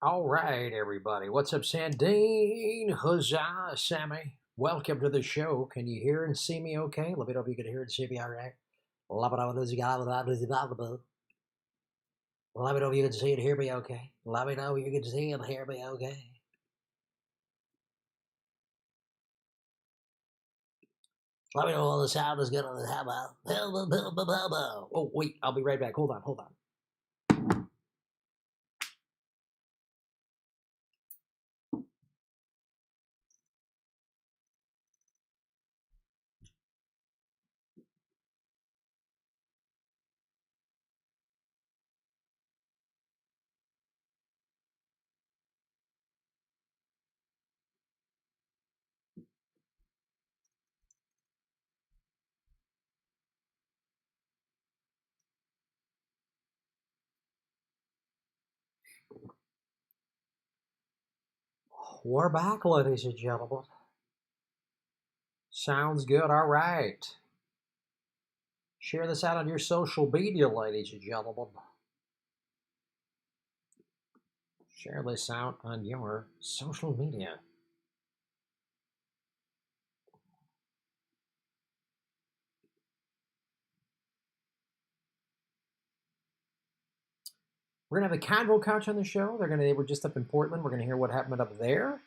All right, everybody. What's up, Sandine? Huzzah, Sammy. Welcome to the show. Can you hear and see me okay? Let me know if you can hear and see me all right. Let me know if you can see and hear me okay. Let me know if you can see and hear me okay. Let me know all the sound is good on the hammer. Oh, wait, I'll be right back. Hold on. We're back, ladies and gentlemen. Sounds good. All right. Share this out on your social media, ladies and gentlemen. Share this out on your social media. We're gonna have the Convo couch on the show. We're just up in Portland. We're gonna hear what happened up there.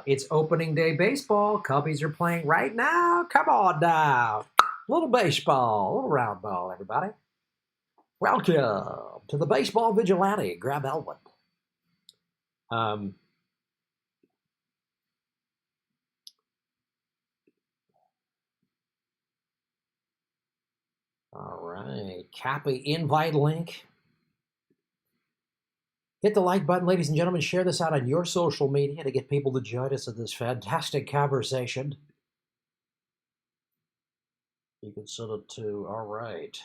It's opening day baseball. Cubbies are playing right now. Come on now. Little baseball, little round ball, everybody. Welcome to the baseball vigilante. Grab Elwood. All right. Copy invite link. Hit the like button, ladies and gentlemen. Share this out on your social media to get people to join us in this fantastic conversation. You can send it to, all right.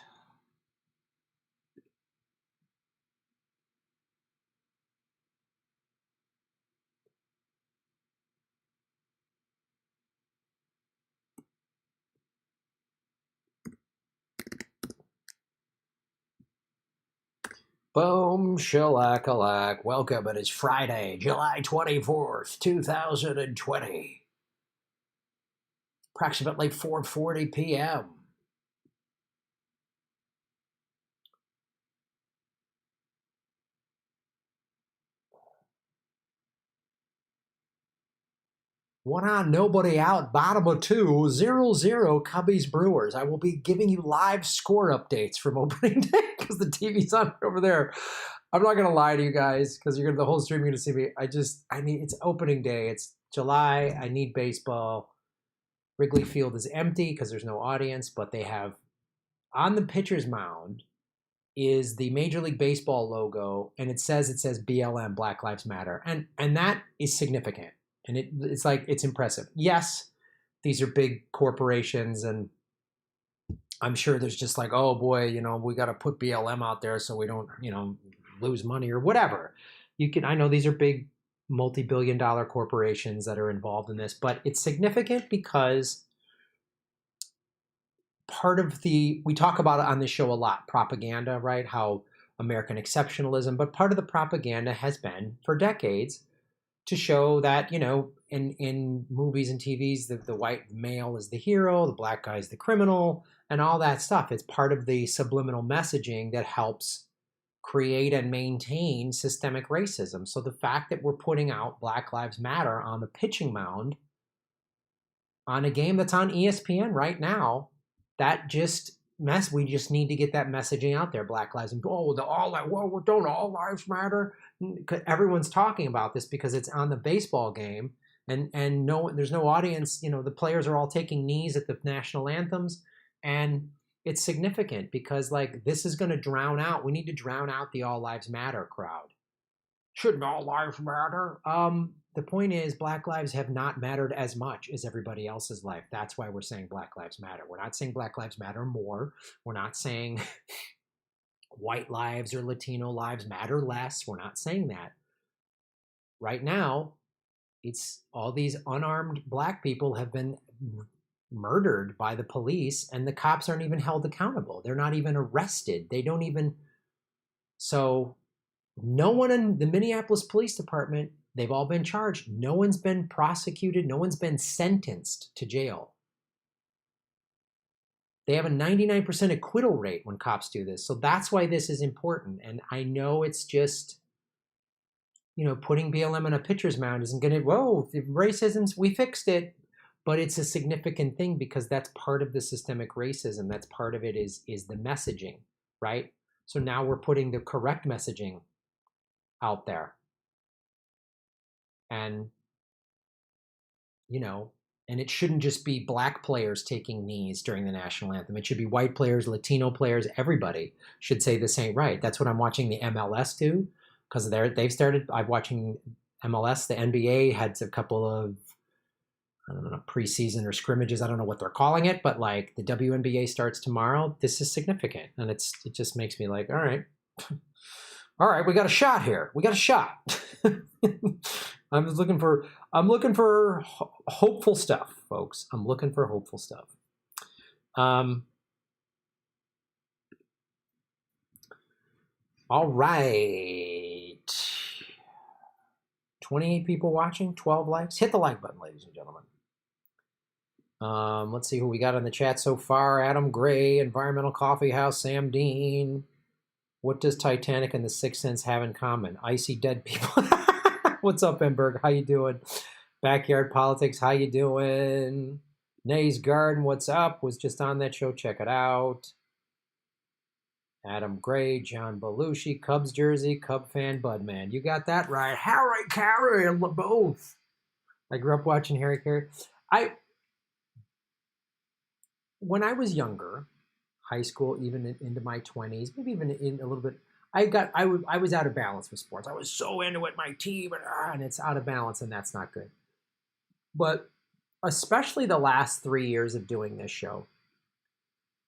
Boom, shallakalak. Welcome. It is Friday, July 24th, 2020. Approximately 4:40 p.m. One on, nobody out, bottom of 2, 0-0 Cubbies Brewers. I will be giving you live score updates from opening day because the TV's on over there. I'm not gonna lie to you guys because you're gonna the whole stream you're gonna see me. I need it's opening day. It's July. I need baseball. Wrigley Field is empty because there's no audience, but they have on the pitcher's mound is the Major League Baseball logo, and it says BLM, Black Lives Matter, and that is significant, and it's impressive. Yes, these are big corporations, and I'm sure there's just like, oh boy, we got to put BLM out there so we don't, lose money or whatever. I know these are big multi-billion-dollar corporations that are involved in this, but it's significant because we talk about it on this show a lot, propaganda, right? How American exceptionalism, but part of the propaganda has been for decades to show that, in movies and TVs, the white male is the hero, the black guy is the criminal, and all that stuff. It's part of the subliminal messaging that helps create and maintain systemic racism. So the fact that we're putting out Black Lives Matter on the pitching mound on a game that's on ESPN right now, we just need to get that messaging out there. Black lives, don't all lives matter? Everyone's talking about this because it's on the baseball game, and there's no audience. The players are all taking knees at the national anthems, and it's significant because this is going to drown out. We need to drown out the all lives matter crowd. Shouldn't all lives matter? The point is, Black lives have not mattered as much as everybody else's life. That's why we're saying Black Lives Matter. We're not saying Black Lives Matter more. We're not saying white lives or Latino lives matter less. We're not saying that. Right now, it's all these unarmed black people have been murdered by the police, and the cops aren't even held accountable. They're not even arrested. They don't even... So No one in the Minneapolis Police Department, they've all been charged. No one's been prosecuted. No one's been sentenced to jail. They have a 99% acquittal rate when cops do this. So that's why this is important. And I know it's just, putting BLM on a pitcher's mound isn't going to, whoa, racism, we fixed it. But it's a significant thing because that's part of the systemic racism. That's part of it is the messaging, right? So now we're putting the correct messaging out there. And, and it shouldn't just be black players taking knees during the national anthem. It should be white players, Latino players, everybody should say the same, right? That's what I'm watching the MLS do, because they've started, I'm watching MLS, the NBA had a couple of, I don't know, preseason or scrimmages. I don't know what they're calling it, but like the WNBA starts tomorrow. This is significant. And it just makes me like, all right, we got a shot here. We got a shot. I'm looking for hopeful stuff, folks. I'm looking for hopeful stuff. All right. 28 people watching, 12 likes. Hit the like button, ladies and gentlemen. Let's see who we got in the chat so far. Adam Gray, Environmental Coffee House, Sam Dean. What does Titanic and The Sixth Sense have in common? Icy dead people. What's up, Emberg? How you doing? Backyard Politics, how you doing? Nay's Garden, what's up? Was just on that show. Check it out. Adam Gray, John Belushi, Cubs jersey, Cub fan, Budman. You got that right. Harry Carey, both. I grew up watching Harry Carey. When I was younger, high school, even into my 20s, maybe even in a little bit, I was out of balance with sports. I was so into it, my team, and it's out of balance, and that's not good. But especially the last 3 years of doing this show,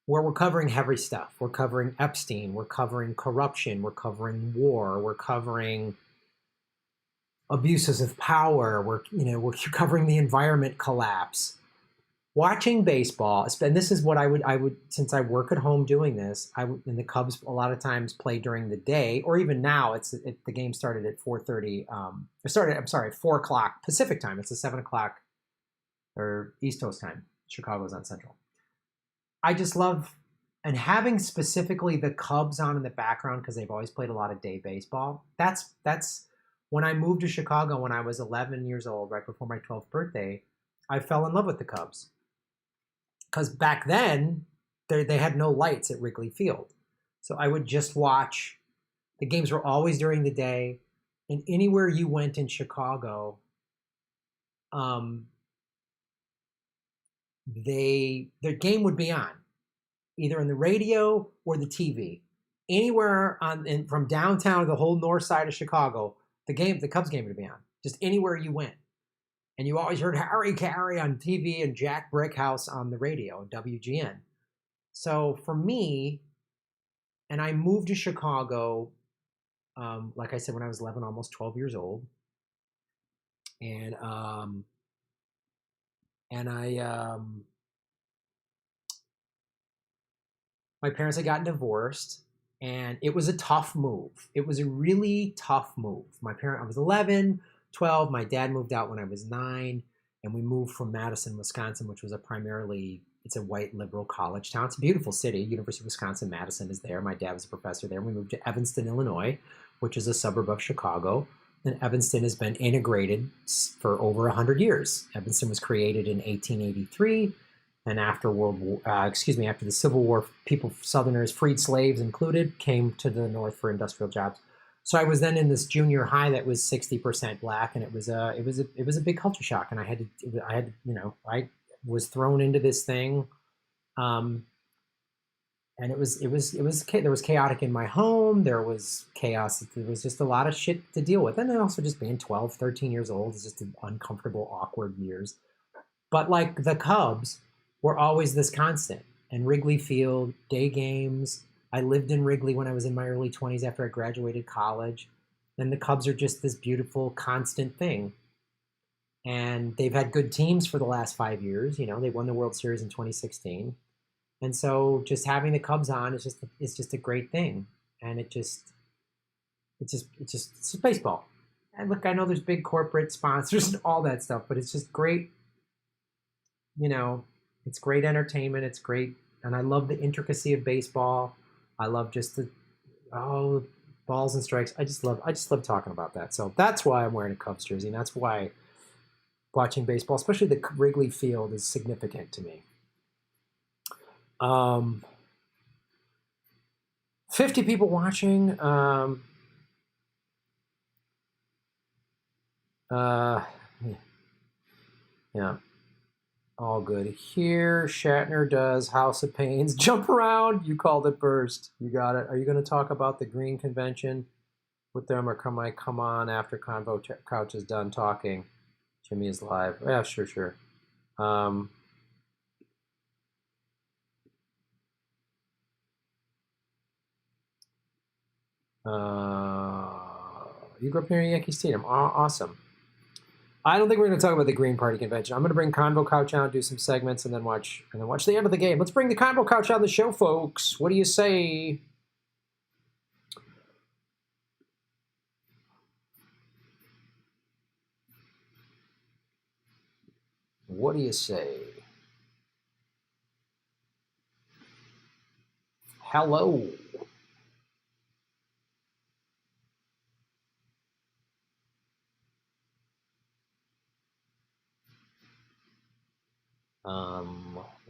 where we're covering heavy stuff. We're covering Epstein. We're covering corruption. We're covering war. We're covering abuses of power. We're covering the environment collapse. Watching baseball, and this is what I would since I work at home doing this, and the Cubs a lot of times play during the day, or even now the game started at 4:30. At 4 o'clock Pacific time. It's a 7 o'clock or East Coast time. Chicago's on Central. I just love, and having specifically the Cubs on in the background because they've always played a lot of day baseball. That's when I moved to Chicago when I was 11 years old, right before my 12th birthday. I fell in love with the Cubs. Because back then, they had no lights at Wrigley Field. So I would just watch. The games were always during the day. And anywhere you went in Chicago, their game would be on. Either on the radio or the TV. Anywhere from downtown to the whole north side of Chicago, the Cubs game would be on. Just anywhere you went. And you always heard Harry Carey on TV and Jack Brickhouse on the radio, WGN. So for me, and I moved to Chicago, like I said, when I was 11, almost 12 years old. And my parents had gotten divorced, and it was a tough move. It was a really tough move. I was 11, 12. My dad moved out when I was 9, and we moved from Madison, Wisconsin, which was it's a white liberal college town. It's a beautiful city. University of Wisconsin-Madison is there. My dad was a professor there. We moved to Evanston, Illinois, which is a suburb of Chicago. And Evanston has been integrated for over 100 years. Evanston was created in 1883. And after after the Civil War, Southerners, freed slaves included, came to the North for industrial jobs. So I was then in this junior high that was 60% black, and it was a big culture shock. And I was thrown into this thing, and there was chaotic in my home. There was chaos. There was just a lot of shit to deal with, and then also just being 12, 13 years old is just uncomfortable, awkward years. But like the Cubs were always this constant, and Wrigley Field, day games. I lived in Wrigley when I was in my early 20s after I graduated college. And the Cubs are just this beautiful, constant thing. And they've had good teams for the last 5 years. They won the World Series in 2016. And so just having the Cubs on is just a great thing. And it just, it's just baseball. And look, I know there's big corporate sponsors and all that stuff, but it's just great. You know, it's great entertainment. It's great, and I love the intricacy of baseball. I love just the balls and strikes. I just love talking about that. So that's why I'm wearing a Cubs jersey, and that's why watching baseball, especially the Wrigley Field, is significant to me. 50 people watching. Yeah. All good. Here, Shatner does House of Pains. Jump around. You called it burst. You got it. Are you going to talk about the Green Convention with them, or come on after Convo Couch is done talking? Jimmy is live. Yeah, sure. You grew up near Yankee Stadium. Awesome. I don't think we're going to talk about the Green Party Convention. I'm going to bring Convo Couch on, do some segments, and then watch the end of the game. Let's bring the Convo Couch on the show, folks. What do you say? What do you say? Hello.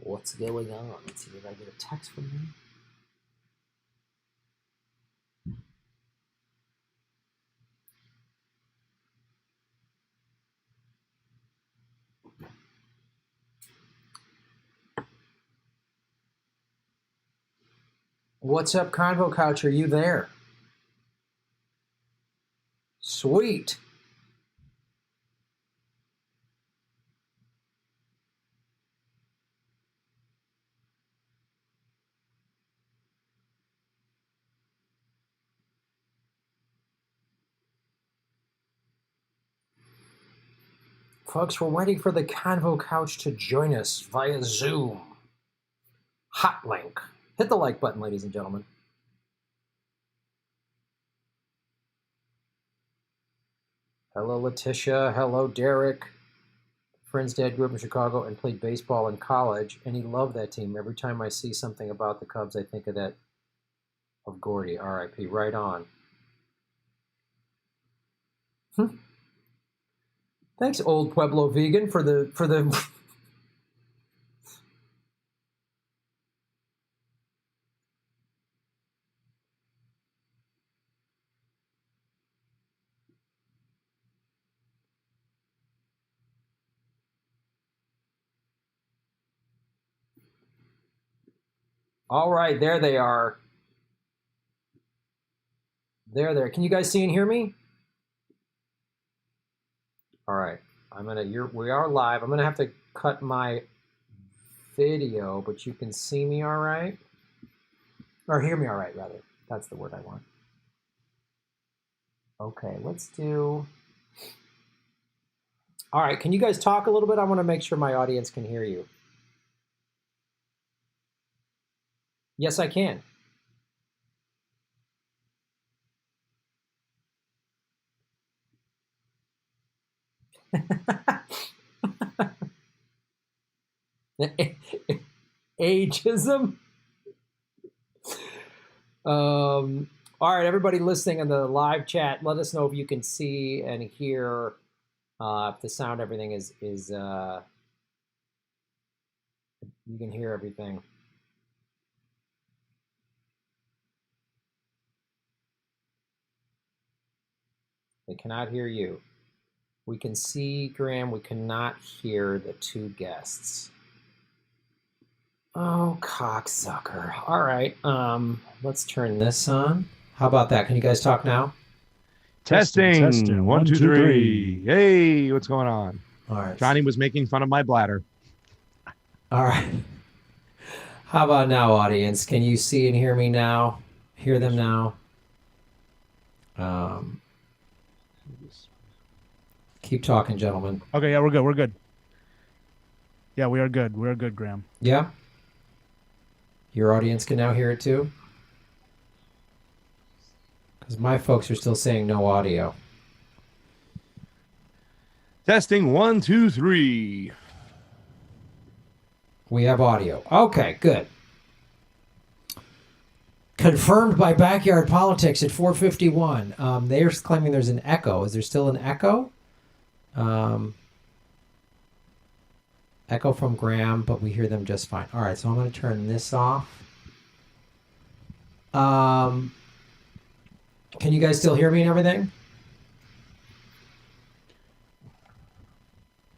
What's going on? Let's see, did I get a text from him? What's up, Convo Couch? Are you there? Sweet. Folks, we're waiting for the Convo Couch to join us via Zoom. Hot link. Hit the like button, ladies and gentlemen. Hello, Letitia. Hello, Derek. Friend's dad grew up in Chicago and played baseball in college, and he loved that team. Every time I see something about the Cubs, I think of that of Gordy. R.I.P. Right on. Thanks, Old Pueblo Vegan, for the. All right, there they are. There. Can you guys see and hear me? All right. We are live. I'm gonna have to cut my video, but you can see me all right? Or hear me all right, rather. That's the word I want. Okay, let's do... All right, can you guys talk a little bit? I want to make sure my audience can hear you. Yes, I can. Ageism? All right, everybody listening in the live chat, let us know if you can see and hear, if the sound, everything is you can hear everything. They cannot hear you. We can see Graham. We cannot hear the two guests. Oh, cocksucker. All right. Let's turn this on. How about that? Can you guys talk now? Testing. 1, 2, 3. Hey, what's going on? All right. Johnny was making fun of my bladder. All right. How about now, audience? Can you see and hear me now? Hear them now? Keep talking, gentlemen. Okay, yeah, we're good. Yeah, we are good. We're good, Graham. Yeah? Your audience can now hear it too? Because my folks are still saying no audio. Testing 1, 2, 3. We have audio. Okay, good. Confirmed by Backyard Politics at 4:51. They're claiming there's an echo. Is there still an echo? Echo from Graham, but we hear them just fine. All right, so I'm going to turn this off. Can you guys still hear me and everything?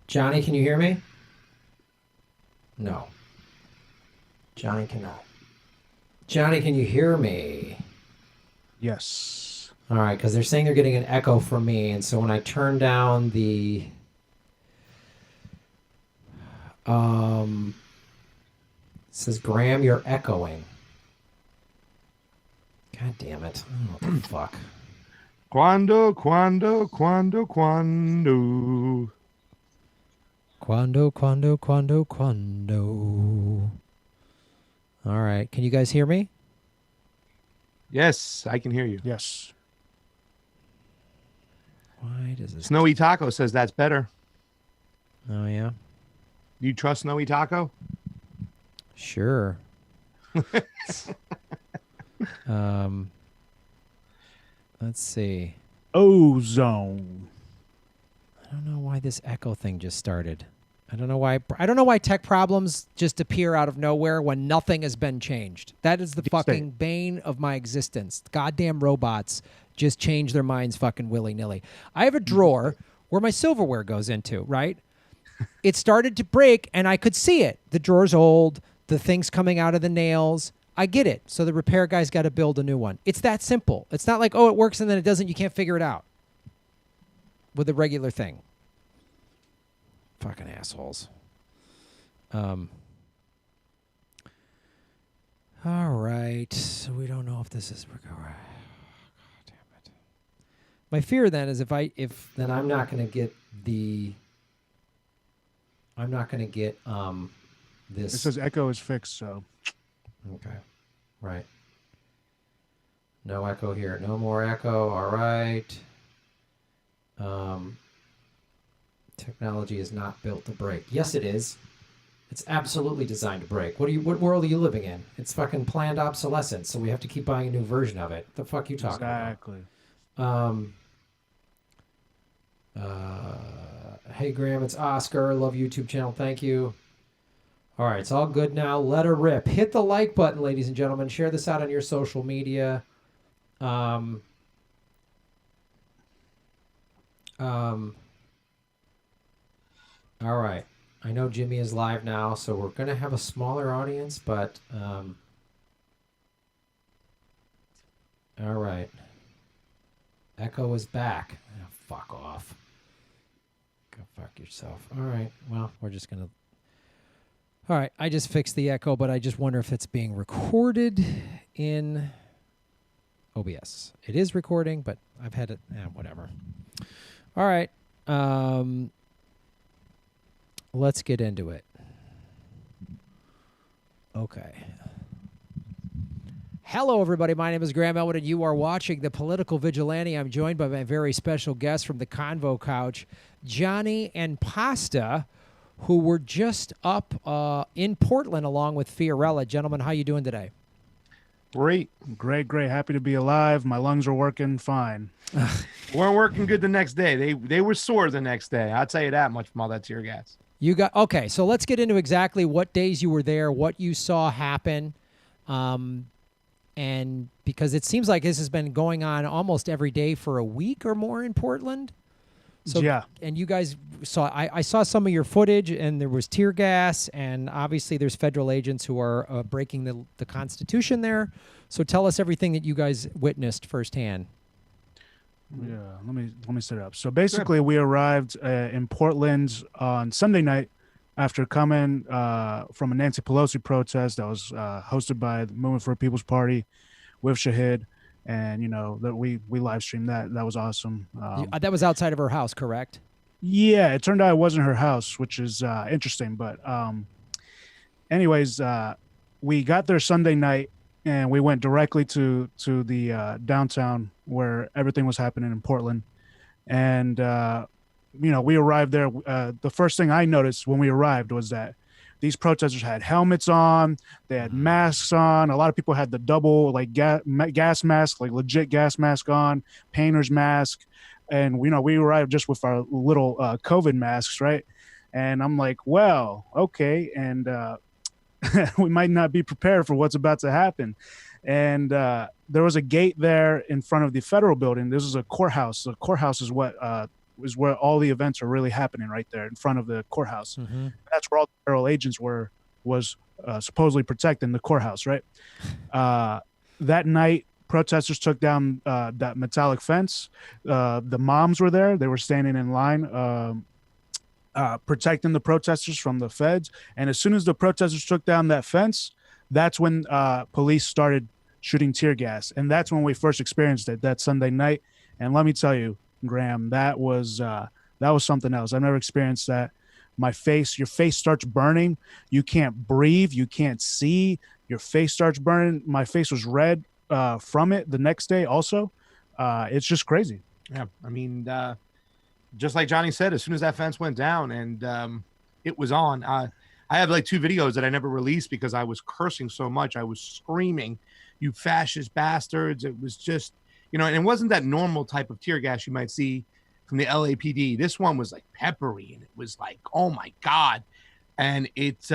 Johnny, can you hear me? No. Johnny cannot. Johnny, can you hear me? Yes. All right, because they're saying they're getting an echo from me, and so when I turn down the it says, Graham, you're echoing. God damn it. Oh, what the fuck? Quando. Quando. All right. Can you guys hear me? Yes, I can hear you. Yes. Why does this... Snowy Taco says that's better. Oh, yeah? Do you trust Snowy Taco? Sure. Let's see. Ozone. I don't know why this echo thing just started. I don't know why tech problems just appear out of nowhere when nothing has been changed. That is the fucking bane of my existence. Goddamn robots just change their minds fucking willy-nilly. I have a drawer where my silverware goes into, right? It started to break and I could see it. The drawer's old, the thing's coming out of the nails. I get it. So the repair guy's got to build a new one. It's that simple. It's not like, oh, it works and then it doesn't. You can't figure it out with a regular thing. Fucking assholes. All right. So we don't know if this is... God damn it. My fear then is then I'm not going to get the... I'm not going to get this... It says echo is fixed, so... Okay. Right. No echo here. No more echo. All right. Technology is not built to break. Yes, it is. It's absolutely designed to break. What world are you living in? It's fucking planned obsolescence, so we have to keep buying a new version of it. The fuck you talking about? Hey, Graham, it's Oscar. Love YouTube channel. Thank you. All right, it's all good now. Let her rip. Hit the like button, ladies and gentlemen. Share this out on your social media. All right. I know Jimmy is live now, so we're going to have a smaller audience, but... all right. Echo is back. Oh, fuck off. Go fuck yourself. All right. Well, we're just going to... All right. I just fixed the echo, but I just wonder if it's being recorded in OBS. It is recording, but I've had it... whatever. All right. Let's get into it. Okay. Hello, everybody. My name is Graham Elwood, and you are watching The Political Vigilante. I'm joined by my very special guests from the Convo couch, Johnny and Pasta, who were just up in Portland along with Fiorella. Gentlemen, how you doing today? Great. Happy to be alive. My lungs are working fine. Weren't working good the next day. They were sore the next day. I'll tell you that much from all that tear gas. Okay, so let's get into exactly what days you were there, what you saw happen, and because it seems like this has been going on almost every day for a week or more in Portland. So, yeah. And you guys saw, I saw some of your footage, and there was tear gas, and obviously there's federal agents who are breaking the Constitution there. So tell us everything that you guys witnessed firsthand. Yeah, let me set it up. So basically, we arrived in Portland on Sunday night after coming from a Nancy Pelosi protest that was hosted by the Movement for a People's Party with Shahid, and that we live streamed that. That was awesome. That was outside of her house, correct? Yeah, it turned out it wasn't her house, which is interesting. But anyways, we got there Sunday night, and we went directly to the downtown where everything was happening in Portland. And we arrived there. The first thing I noticed when we arrived was that these protesters had helmets on, they had masks on. A lot of people had the double like gas mask, like legit gas mask on, painter's mask. And we arrived just with our little COVID masks, right? And I'm like, well, okay, and we might not be prepared for what's about to happen. And there was a gate there in front of the federal building. This is a courthouse. The courthouse is what is where all the events are really happening, right there in front of the courthouse. Mm-hmm. That's where all the federal agents was supposedly protecting the courthouse, right? That night, protesters took down that metallic fence. The moms were there. They were standing in line protecting the protesters from the feds. And as soon as the protesters took down that fence, that's when police started shooting tear gas. And that's when we first experienced it that Sunday night. And let me tell you, Graham, that was something else. I've never experienced that. Your face starts burning. You can't breathe. You can't see. Your face starts burning. My face was red from it the next day also. It's just crazy. Yeah. I mean, just like Johnny said, as soon as that fence went down and it was on, I have like 2 videos that I never released because I was cursing so much. I was screaming, "You fascist bastards." It was just, and it wasn't that normal type of tear gas you might see from the LAPD. This one was like peppery, and it was like, oh my God. And it's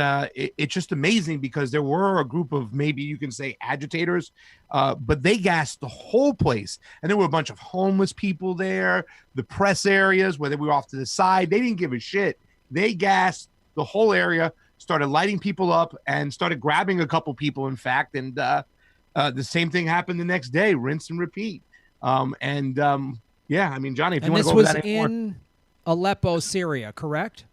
just amazing because there were a group of, maybe you can say, agitators, but they gassed the whole place. And there were a bunch of homeless people there, the press areas where they were off to the side. They didn't give a shit. They gassed the whole area, started lighting people up, and started grabbing a couple people, in fact. And the same thing happened the next day, rinse and repeat. Yeah, I mean, Johnny, if you want to go over that anymore. And this was in Aleppo, Syria, correct?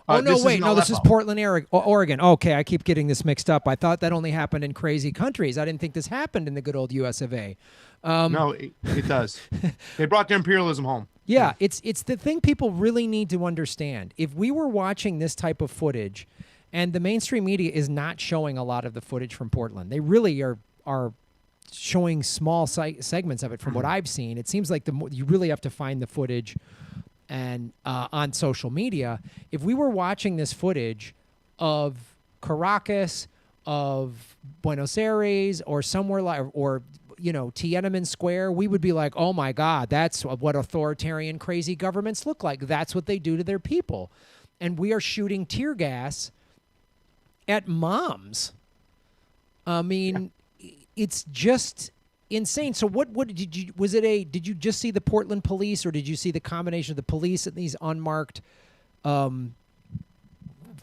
This is Portland, Oregon. Okay, I keep getting this mixed up. I thought that only happened in crazy countries. I didn't think this happened in the good old US of A. No, it does. They brought their imperialism home. Yeah, it's the thing people really need to understand. If we were watching this type of footage, and the mainstream media is not showing a lot of the footage from Portland, they really are showing small segments of it from what I've seen. It seems like you really have to find the footage and on social media. If we were watching this footage of Caracas, of Buenos Aires, or somewhere like, or Tiananmen Square, we would be like, oh my God, that's what authoritarian, crazy governments look like. That's what they do to their people. And we are shooting tear gas at moms. I mean, it's just insane. So what did you just see the Portland police, or did you see the combination of the police and these unmarked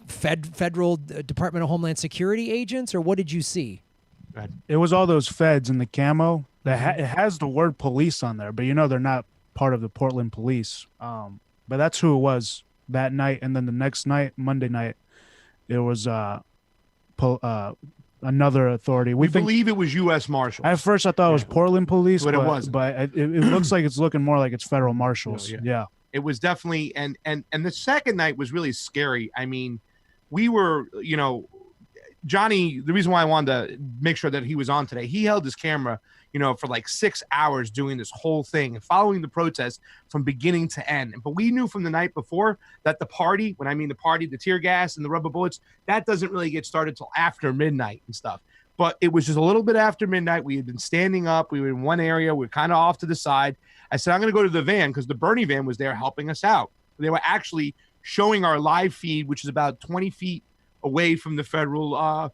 federal Department of Homeland Security agents, or what did you see? It was all those feds in the camo. It has the word police on there, but they're not part of the Portland police. But that's who it was that night. And then the next night, Monday night, it was another authority. We believe it was U.S. Marshals. At first, I thought it was Portland police, but it wasn't. But it looks like it's looking more like it's federal marshals. Yeah. It was definitely, and the second night was really scary. I mean, we were, Johnny, the reason why I wanted to make sure that he was on today, he held his camera, for like 6 hours doing this whole thing and following the protest from beginning to end. But we knew from the night before that the party, when I mean the party, the tear gas and the rubber bullets, that doesn't really get started till after midnight and stuff. But it was just a little bit after midnight. We had been standing up. We were in one area. We were kind of off to the side. I said, I'm going to go to the van because the Bernie van was there helping us out. They were actually showing our live feed, which is about 20 feet away from the federal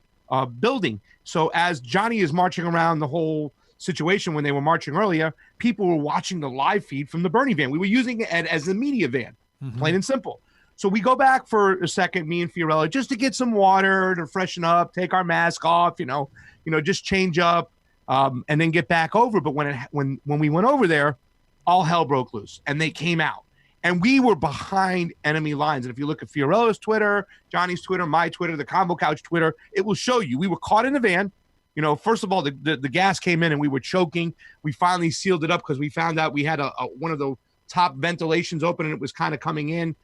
building. So as Johnny is marching around the whole situation, when they were marching earlier, people were watching the live feed from the Bernie van. We were using it as a media van, plain and simple. So we go back for a second, me and Fiorella, just to get some water, to freshen up, take our mask off, just change up, and then get back over. But when we went over there, all hell broke loose, and they came out. And we were behind enemy lines. And if you look at Fiorella's Twitter, Johnny's Twitter, my Twitter, the Convo Couch Twitter, it will show you. We were caught in the van. First of all, the gas came in and we were choking. We finally sealed it up because we found out we had one of the top ventilations open and it was kind of coming in.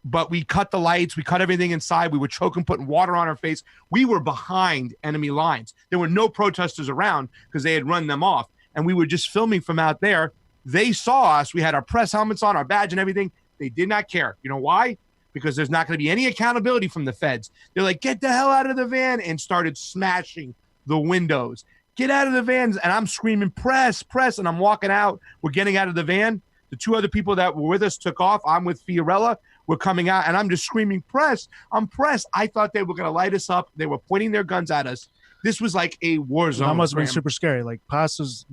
but we cut the lights, we cut everything inside. We were choking, putting water on our face. We were behind enemy lines. There were no protesters around because they had run them off. And we were just filming from out there. They saw us. We had our press helmets on, our badge and everything. They did not care. You know why? Because there's not going to be any accountability from the feds. They're like, get the hell out of the van, and started smashing the windows. Get out of the vans. And I'm screaming, press, press. And I'm walking out. We're getting out of the van. The two other people that were with us took off. I'm with Fiorella. We're coming out, and I'm just screaming, press. I'm pressed. I thought they were going to light us up. They were pointing their guns at us. This was like a war zone. That must have been super scary. Like Pasta's,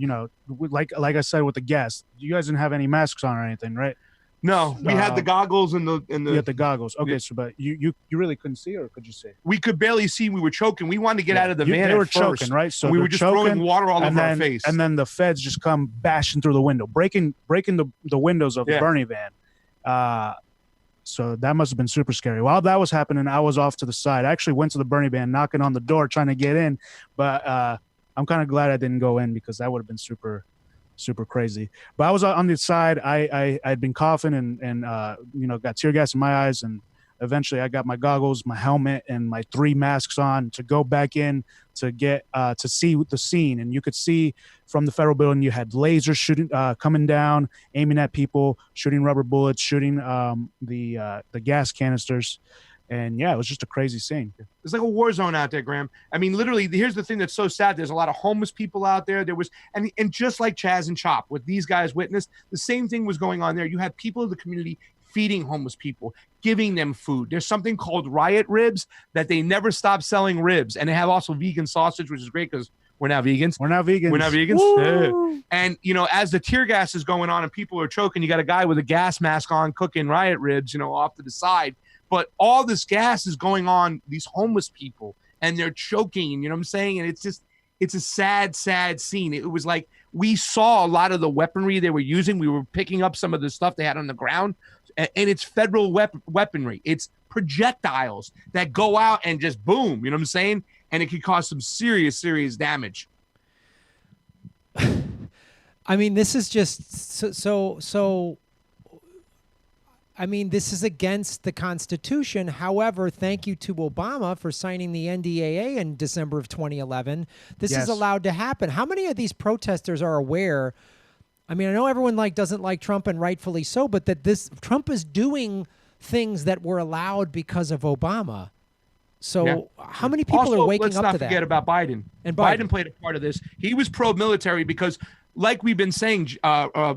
like I said with the gas, you guys didn't have any masks on or anything, right? No, we had the goggles and the. You had the goggles. Okay, so but you really couldn't see, or could you see? We could barely see. We were choking. We wanted to get out of the van. They were first. choking, right? So we were just throwing water all over our face. And then the feds just come bashing through the window, breaking the windows of the Bernie van. So that must have been super scary. While that was happening, I was off to the side. I actually went to the Bernie van, knocking on the door, trying to get in. But I'm kind of glad I didn't go in because that would have been super, super crazy. But I was on the side. I'd been coughing and got tear gas in my eyes. And eventually I got my goggles, my helmet, and my 3 masks on to go back in to get to see the scene. And you could see from the federal building, you had lasers shooting, coming down, aiming at people, shooting rubber bullets, shooting the gas canisters. And yeah, it was just a crazy scene. It's like a war zone out there, Graham. I mean, literally, here's the thing that's so sad. There's a lot of homeless people out there. There was, and just like Chaz and Chop, what these guys witnessed, the same thing was going on there. You had people in the community feeding homeless people, giving them food. There's something called riot ribs that they never stop selling ribs. And they have also vegan sausage, which is great because we're now vegans. We're now vegans. We're now vegans. Yeah. And, as the tear gas is going on and people are choking, you got a guy with a gas mask on cooking riot ribs, off to the side. But all this gas is going on these homeless people and they're choking, you know what I'm saying? And it's a sad, sad scene. It was like we saw a lot of the weaponry they were using. We were picking up some of the stuff they had on the ground, and it's federal weaponry. It's projectiles that go out and just boom, you know what I'm saying? And it could cause some serious, serious damage. I mean, this is just so. I mean, this is against the Constitution. However, thank you to Obama for signing the NDAA in December of 2011. This is allowed to happen. How many of these protesters are aware? I mean, I know everyone doesn't like Trump, and rightfully so, but that Trump is doing things that were allowed because of Obama. So how many people are waking up to that? Let's not forget about Biden. And Biden played a part of this. He was pro-military because, like we've been saying,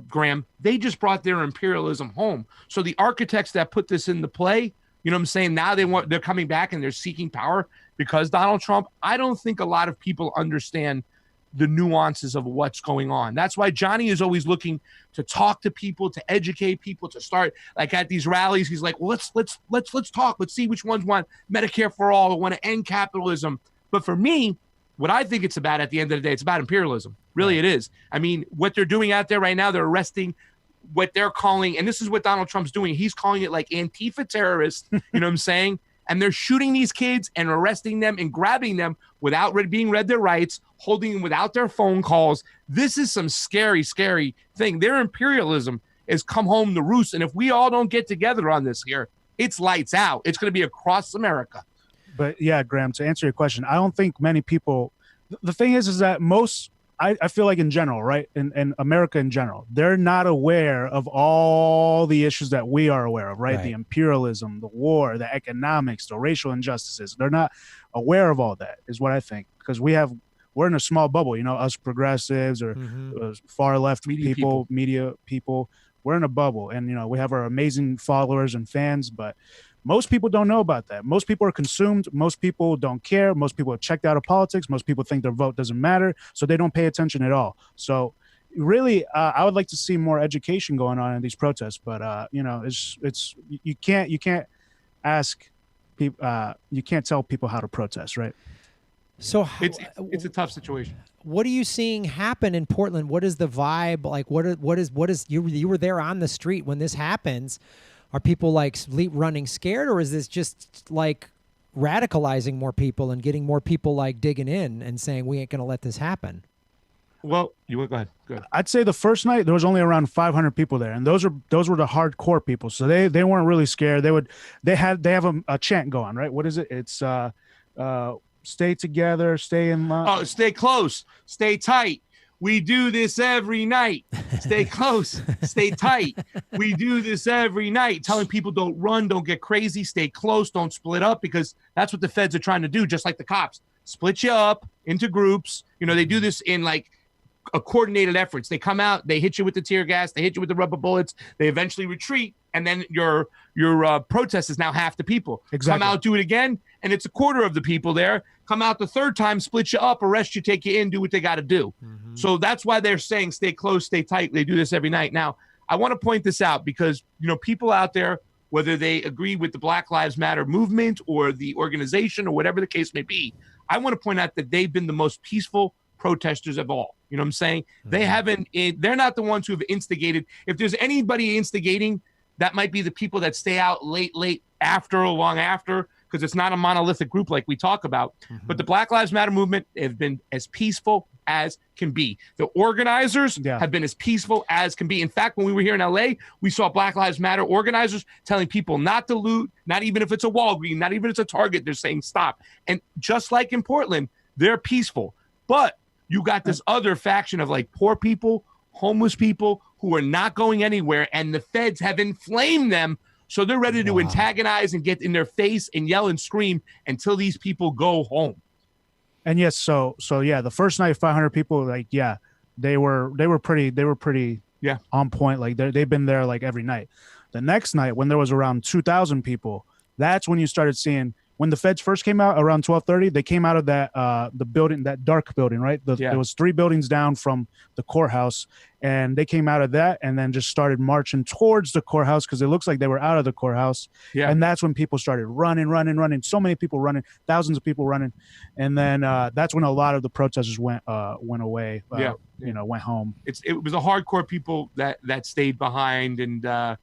Graham, they just brought their imperialism home. So the architects that put this into play, you know what I'm saying? Now they're coming back and they're seeking power because Donald Trump. I don't think a lot of people understand the nuances of what's going on. That's why Johnny is always looking to talk to people, to educate people, to start like at these rallies. He's like, well, let's talk. Let's see which ones want Medicare for all or want to end capitalism. But for me, what I think it's about at the end of the day, it's about imperialism. Really, it is. I mean, what they're doing out there right now, they're arresting what they're calling, and this is what Donald Trump's doing. He's calling it like Antifa terrorists. You know what I'm saying? And they're shooting these kids and arresting them and grabbing them without being read their rights, holding them without their phone calls. This is some scary, scary thing. Their imperialism has come home to roost. And if we all don't get together on this here, it's lights out. It's going to be across America. But yeah, Graham, to answer your question, I don't think many people, the thing is that most, I feel like in general, right, in America in general, they're not aware of all the issues that we are aware of, right? The imperialism, the war, the economics, the racial injustices. They're not aware of all that, is what I think, because we're in a small bubble, us progressives or far left media people. We're in a bubble, and we have our amazing followers and fans, but most people don't know about that. Most people are consumed. Most people don't care. Most people are checked out of politics. Most people think their vote doesn't matter, so they don't pay attention at all. So really, I would like to see more education going on in these protests, but it's you can't ask people, you can't tell people how to protest, right? So it's a tough situation. What are you seeing happen in Portland? What is the vibe like? What is you were there on the street when this happens? Are people running scared, or is this just radicalizing more people and getting more people digging in and saying we ain't going to let this happen? Well, you go ahead. Go ahead. I'd say the first night there was only around 500 people there, and those were the hardcore people. So they weren't really scared. They have a chant going, right? What is it? It's stay together, stay in line. Oh, stay close, stay tight. We do this every night. Stay close, stay tight. We do this every night. Telling people don't run, don't get crazy, stay close, don't split up, because that's what the feds are trying to do, just like the cops. Split you up into groups. You know, they do this in like a coordinated efforts. They come out, they hit you with the tear gas, they hit you with the rubber bullets, they eventually retreat, and then your protest is now half the people. Exactly. Come out, do it again, and it's a quarter of the people there. Come out the third time, split you up, arrest you, take you in, do what they got to do. Mm-hmm. So that's why they're saying stay close, stay tight. They do this every night. Now, I want to point this out because, you know, people out there, whether they agree with the Black Lives Matter movement or the organization or whatever the case may be, I want to point out that they've been the most peaceful protesters of all. You know what I'm saying? Mm-hmm. They're not the ones who have instigated. If there's anybody instigating, that might be the people that stay out late after or long after, because it's not a monolithic group like we talk about. Mm-hmm. But the Black Lives Matter movement have been as peaceful as can be. The organizers have been as peaceful as can be. In fact, when we were here in LA, we saw Black Lives Matter organizers telling people not to loot, not even if it's a Walgreens, not even if it's a Target, they're saying stop. And just like in Portland, they're peaceful. But you got this other faction of like poor people, homeless people who are not going anywhere, and the feds have inflamed them. So they're ready to antagonize and get in their face and yell and scream until these people go home. And yes, so yeah, the first night 500 people, like, yeah, they were pretty on point. Like they've been there like every night. The next night when there was around 2,000 people, that's when you started seeing, when the feds first came out around 12:30, they came out of that the building, that dark building, right? There was 3 buildings down from the courthouse, and they came out of that and then just started marching towards the courthouse because it looks like they were out of the courthouse. Yeah. And that's when people started running. So many people running, thousands of people running, and then that's when a lot of the protesters went away. You know, went home. It was a hardcore people that stayed behind, and I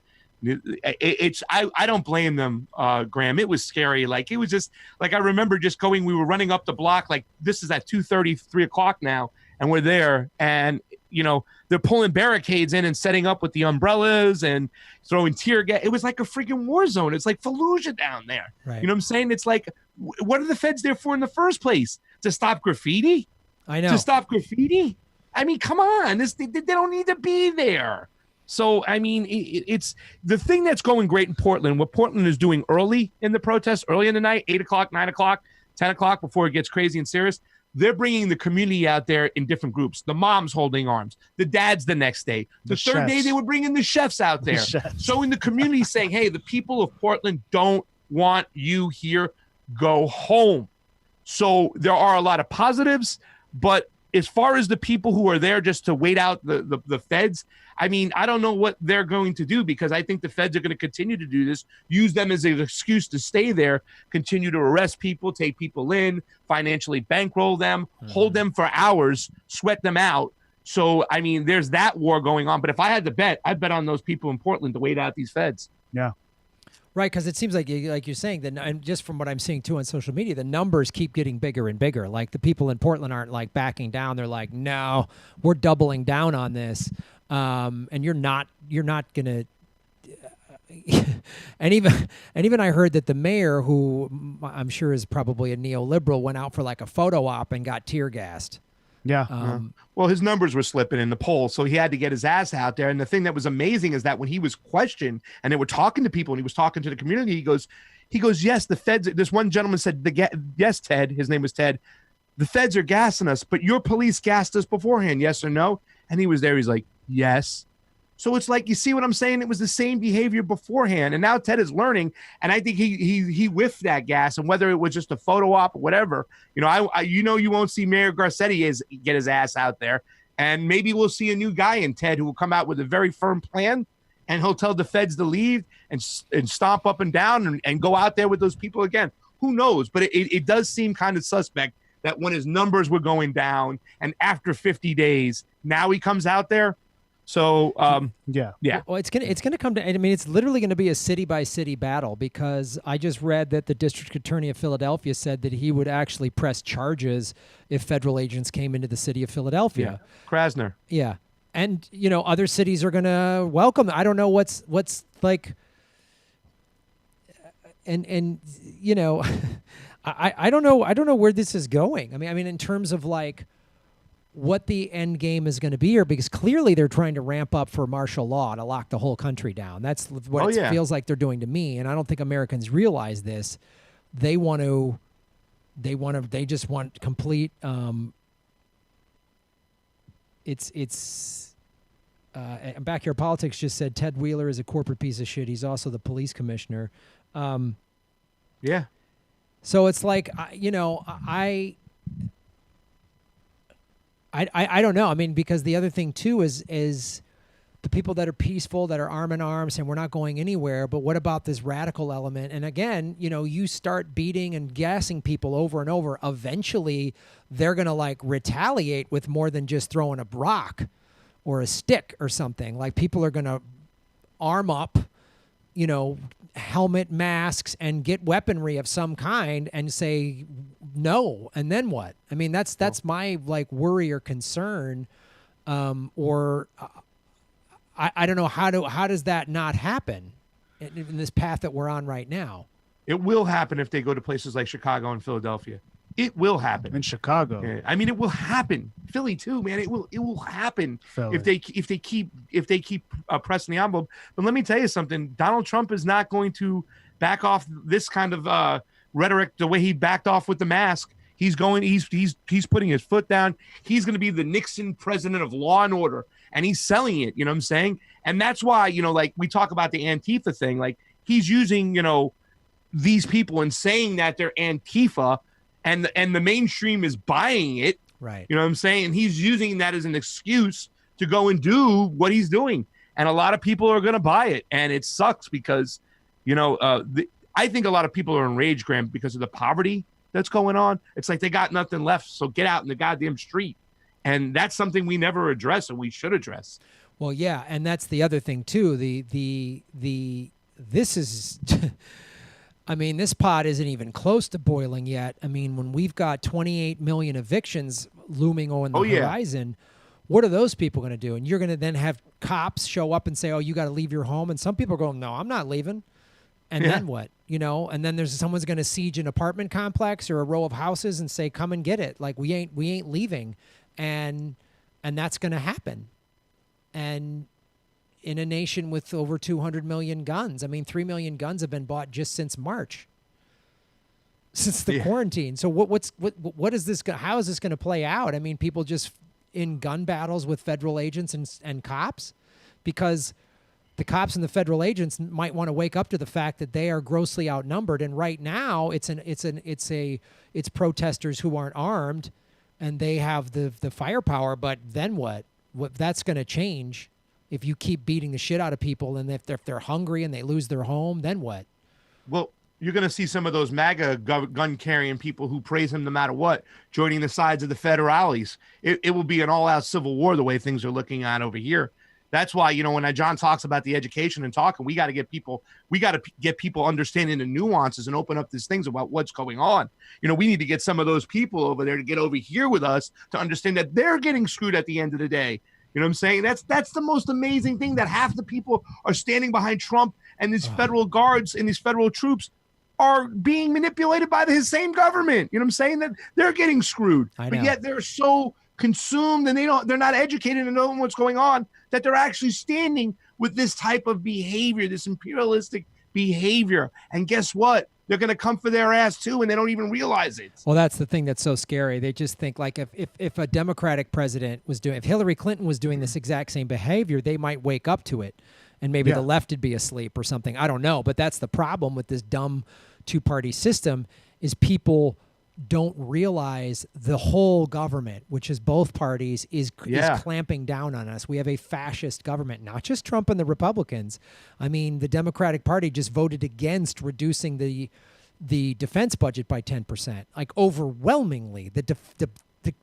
don't blame them, Graham. It was scary. Like, it was just like, I remember just going, we were running up the block, like this is at 2:30, 3 o'clock now, and we're there, and you know, they're pulling barricades in and setting up with the umbrellas and throwing tear gas. It was like a freaking war zone. It's like Fallujah down there. Right. You know what I'm saying? It's like, what are the feds there for in the first place? To stop graffiti? I know. To stop graffiti? I mean, come on. They don't need to be there. So, I mean, it's the thing that's going great in Portland, what Portland is doing early in the protest, early in the night, 8 o'clock, 9 o'clock, 10 o'clock, before it gets crazy and serious. They're bringing the community out there in different groups. The moms holding arms, the dads the next day. The third day, they were bringing the chefs out there. So in the community saying, hey, the people of Portland don't want you here. Go home. So there are a lot of positives, but as far as the people who are there just to wait out the feds, I mean, I don't know what they're going to do, because I think the feds are going to continue to do this, use them as an excuse to stay there, continue to arrest people, take people in, financially bankroll them, hold them for hours, sweat them out. So, I mean, there's that war going on. But if I had to bet, I'd bet on those people in Portland to wait out these feds. Yeah. Right, because it seems like you're saying that, and just from what I'm seeing too on social media, the numbers keep getting bigger and bigger. Like, the people in Portland aren't like backing down. They're like, no, we're doubling down on this, and you're not gonna. and even I heard that the mayor, who I'm sure is probably a neoliberal, went out for like a photo op and got tear gassed. Yeah. Well, his numbers were slipping in the poll, so he had to get his ass out there. And the thing that was amazing is that when he was questioned and they were talking to people and he was talking to the community, he goes, yes, the feds. This one gentleman said, yes, Ted. His name was Ted. The feds are gassing us, but your police gassed us beforehand. Yes or no? And he was there. He's like, yes. So it's like, you see what I'm saying? It was the same behavior beforehand. And now Ted is learning. And I think he whiffed that gas. And whether it was just a photo op or whatever, you know, you won't see Mayor Garcetti get his ass out there. And maybe we'll see a new guy in Ted who will come out with a very firm plan. And he'll tell the feds to leave and stomp up and down and go out there with those people again. Who knows? But it does seem kind of suspect that when his numbers were going down and after 50 days, now he comes out there. So Yeah. yeah, Well, it's gonna come to. I mean, it's literally going to be a city by city battle because I just read that the district attorney of Philadelphia said that he would actually press charges if federal agents came into the city of Philadelphia. Krasner. Yeah, and other cities are going to welcome. I don't know what's like, and I don't know where this is going. I mean, in terms of like what the end game is going to be here, because clearly they're trying to ramp up for martial law to lock the whole country down. That's what it feels like they're doing to me, and I don't think Americans realize this. They just want complete. And Back Here Politics just said Ted Wheeler is a corporate piece of shit. He's also the police commissioner. Yeah. So it's like, I don't know. I mean, because the other thing too is the people that are peaceful, that are arm in arms, and we're not going anywhere. But what about this radical element? And again, you start beating and gassing people over and over. Eventually, they're gonna like retaliate with more than just throwing a rock or a stick or something. Like people are gonna arm up, helmet, masks, and get weaponry of some kind and say no, and then what? I mean, that's my like worry or concern, or I don't know how does that not happen in this path that we're on right now? It will happen if they go to places like Chicago and Philadelphia. It will happen In Chicago. Yeah, I mean, it will happen. Philly too, man. It will happen Philly. if they keep pressing the envelope. But let me tell you something. Donald Trump is not going to back off this kind of rhetoric the way he backed off with the mask. He's putting his foot down. He's going to be the Nixon president of law and order, and he's selling it. You know what I'm saying? And that's why, like we talk about the Antifa thing, like he's using, these people and saying that they're Antifa, and the mainstream is buying it. Right. You know what I'm saying? He's using that as an excuse to go and do what he's doing. And a lot of people are going to buy it. And it sucks because, I think a lot of people are enraged, Graham, because of the poverty that's going on. It's like they got nothing left. So get out in the goddamn street. And that's something we never address and we should address. Well, yeah. And that's the other thing too. This is, I mean, this pot isn't even close to boiling yet. I mean, when we've got 28 million evictions looming on the horizon, what are those people going to do? And you're going to then have cops show up and say, oh, you got to leave your home. And some people are going, no, I'm not leaving. And then what? And then someone's going to siege an apartment complex or a row of houses and say, come and get it. Like we ain't leaving. And that's going to happen. And in a nation with over 200 million guns. I mean, 3 million guns have been bought just since March, since the quarantine. So what is this? How is this going to play out? I mean, people just in gun battles with federal agents and cops, because the cops and the federal agents might want to wake up to the fact that they are grossly outnumbered. And right now, it's protesters who aren't armed, and they have the firepower. But then what? That's going to change. If you keep beating the shit out of people, and if they're hungry and they lose their home, then what? Well, you're going to see some of those MAGA gun-carrying people who praise him no matter what, joining the sides of the federales. It will be an all-out civil war the way things are looking at over here. That's why, when John talks about the education and talking, we got to get people understanding the nuances and open up these things about what's going on. We need to get some of those people over there to get over here with us to understand that they're getting screwed at the end of the day. You know what I'm saying? That's the most amazing thing, that half the people are standing behind Trump, and these federal guards and these federal troops are being manipulated by his same government. You know what I'm saying? That they're getting screwed. But yet they're so consumed and they're not educated and knowing what's going on, that they're actually standing with this type of behavior, this imperialistic behavior. And guess what? They're going to come for their ass too, and they don't even realize it. Well, that's the thing that's so scary. They just think like if a Democratic president was if Hillary Clinton was doing this exact same behavior, they might wake up to it, and maybe the left would be asleep or something. I don't know, but that's the problem with this dumb two-party system, is people don't realize the whole government, which is both parties, is clamping down on us. We have a fascist government, not just Trump and the Republicans. I mean, the Democratic Party just voted against reducing the defense budget by 10%. Like overwhelmingly, the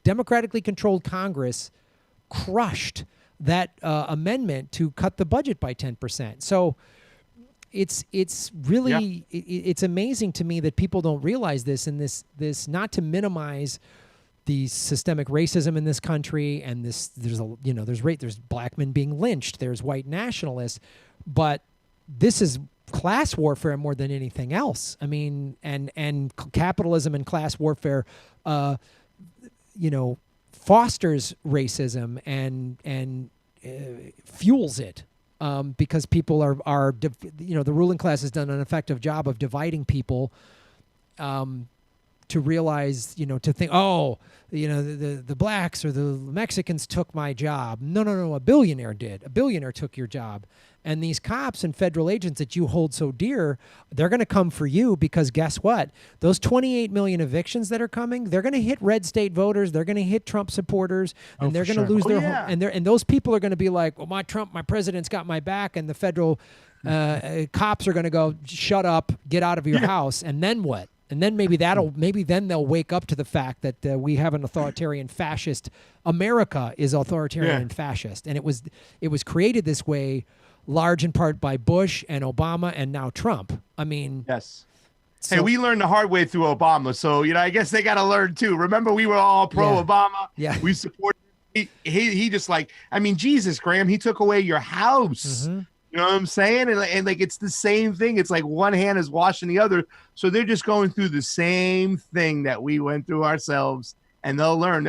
democratically controlled Congress crushed that amendment to cut the budget by 10%. So it's really it's amazing to me that people don't realize this, and this not to minimize the systemic racism in this country, and there's black men being lynched, there's white nationalists, but this is class warfare more than anything else. I mean, and capitalism and class warfare, fosters racism and fuels it, because people are the ruling class has done an effective job of dividing people, to realize, to think, the blacks or the Mexicans took my job. No, a billionaire did. A billionaire took your job. And these cops and federal agents that you hold so dear, they're going to come for you, because guess what? Those 28 million evictions that are coming, they're going to hit red state voters. They're going to hit Trump supporters, and they're going to lose their home. And those people are going to be like, well, my president's got my back, and the federal cops are going to go, shut up, get out of your house. And then what? And then maybe then they'll wake up to the fact that we have an authoritarian fascist. America is authoritarian and fascist, and it was created this way, large in part by Bush and Obama and now Trump. I mean, yes. Hey, we learned the hard way through Obama, so I guess they got to learn too. Remember, we were all pro Obama. Yeah, we supported. He just Jesus, Graham, he took away your house. Mm-hmm. You know what I'm saying? And like, it's the same thing. It's like one hand is washing the other. So they're just going through the same thing that we went through ourselves, and they'll learn.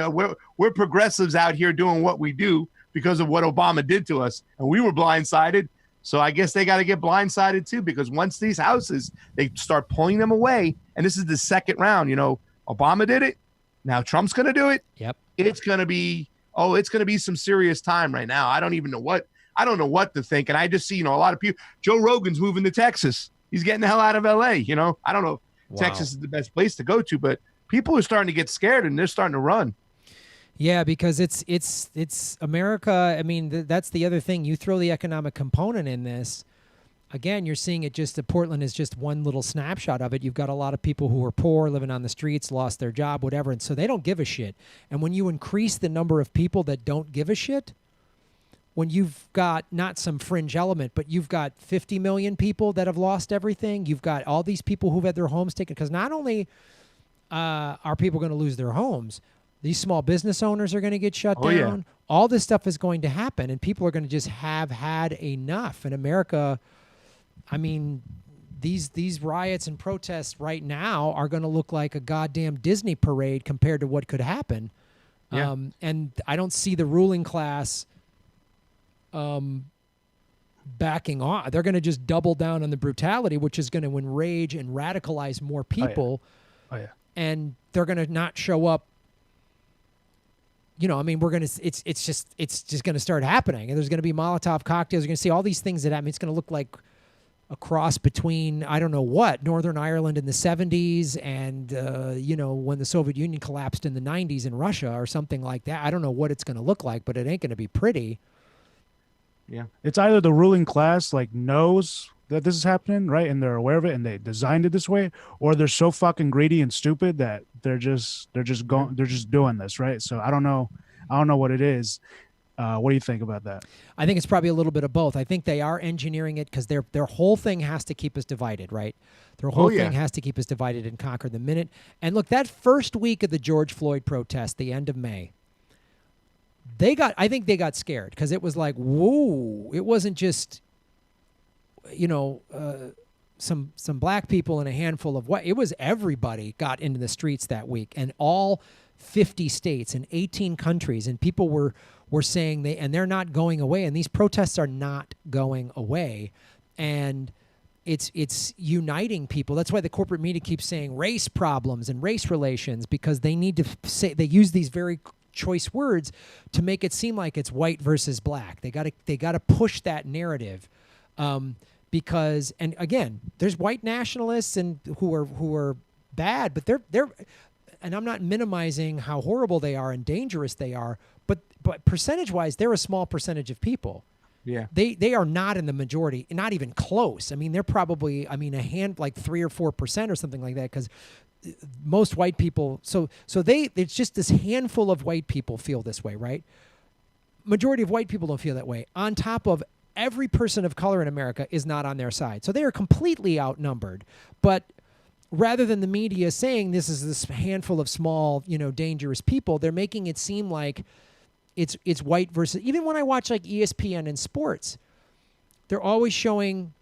We're progressives out here doing what we do because of what Obama did to us, and we were blindsided. So I guess they got to get blindsided too, because once these houses, they start pulling them away, and this is the second round. Obama did it. Now Trump's going to do it. Yep. It's going to be some serious time right now. I don't know what to think. And I just see, a lot of people. Joe Rogan's moving to Texas. He's getting the hell out of LA. I don't know if Texas is the best place to go to, but people are starting to get scared, and they're starting to run. Yeah, because it's America. I mean, that's the other thing. You throw the economic component in this. Again, you're seeing it Portland is just one little snapshot of it. You've got a lot of people who are poor, living on the streets, lost their job, whatever. And so they don't give a shit. And when you increase the number of people that don't give a shit, when you've got not some fringe element, but you've got 50 million people that have lost everything, you've got all these people who've had their homes taken, because not only are people going to lose their homes, these small business owners are going to get shut down. Yeah. All this stuff is going to happen, and people are going to just have had enough. In America, I mean, these riots and protests right now are going to look like a goddamn Disney parade compared to what could happen. Yeah. And I don't see the ruling class backing off. They're going to just double down on the brutality, which is going to enrage and radicalize more people. Oh yeah. And they're going to not show up. I mean, it's just going to start happening, and there's going to be Molotov cocktails. You're going to see all these things that happen. It's going to look like a cross between, I don't know what, Northern Ireland in the 70s and, when the Soviet Union collapsed in the 90s in Russia or something like that. I don't know what it's going to look like, but it ain't going to be pretty. Yeah. It's either the ruling class knows that this is happening, right, and they're aware of it and they designed it this way, or they're so fucking greedy and stupid that they're just doing this, right? So I don't know what it is. What do you think about that? I think it's probably a little bit of both. I think they are engineering it because their whole thing has to keep us divided, right? Their whole thing has to keep us divided and conquer the minute. And look, that first week of the George Floyd protest, the end of May, I think they got scared because it was like, whoa, it wasn't just, some black people and a handful of white. It was everybody got into the streets that week, and all 50 states and 18 countries, and people were saying they're not going away, and these protests are not going away, and it's uniting people. That's why the corporate media keeps saying race problems and race relations, because they need to say, they use these very choice words to make it seem like it's white versus black. They got to push that narrative. Because, and again, there's white nationalists and who are bad, but they're, and I'm not minimizing how horrible they are and dangerous they are, but percentage-wise, they're a small percentage of people. Yeah. They are not in the majority, not even close. I mean, they're probably, a hand, like 3 or 4% or something like that, because most white people, so it's just this handful of white people feel this way, right? majority of white people don't feel that way. On top of every person of color in America is not on their side. So they are completely outnumbered. But rather than the media saying this is this handful of small, dangerous people, they're making it seem like it's white versus. Even when I watch like ESPN and sports, they're always showing,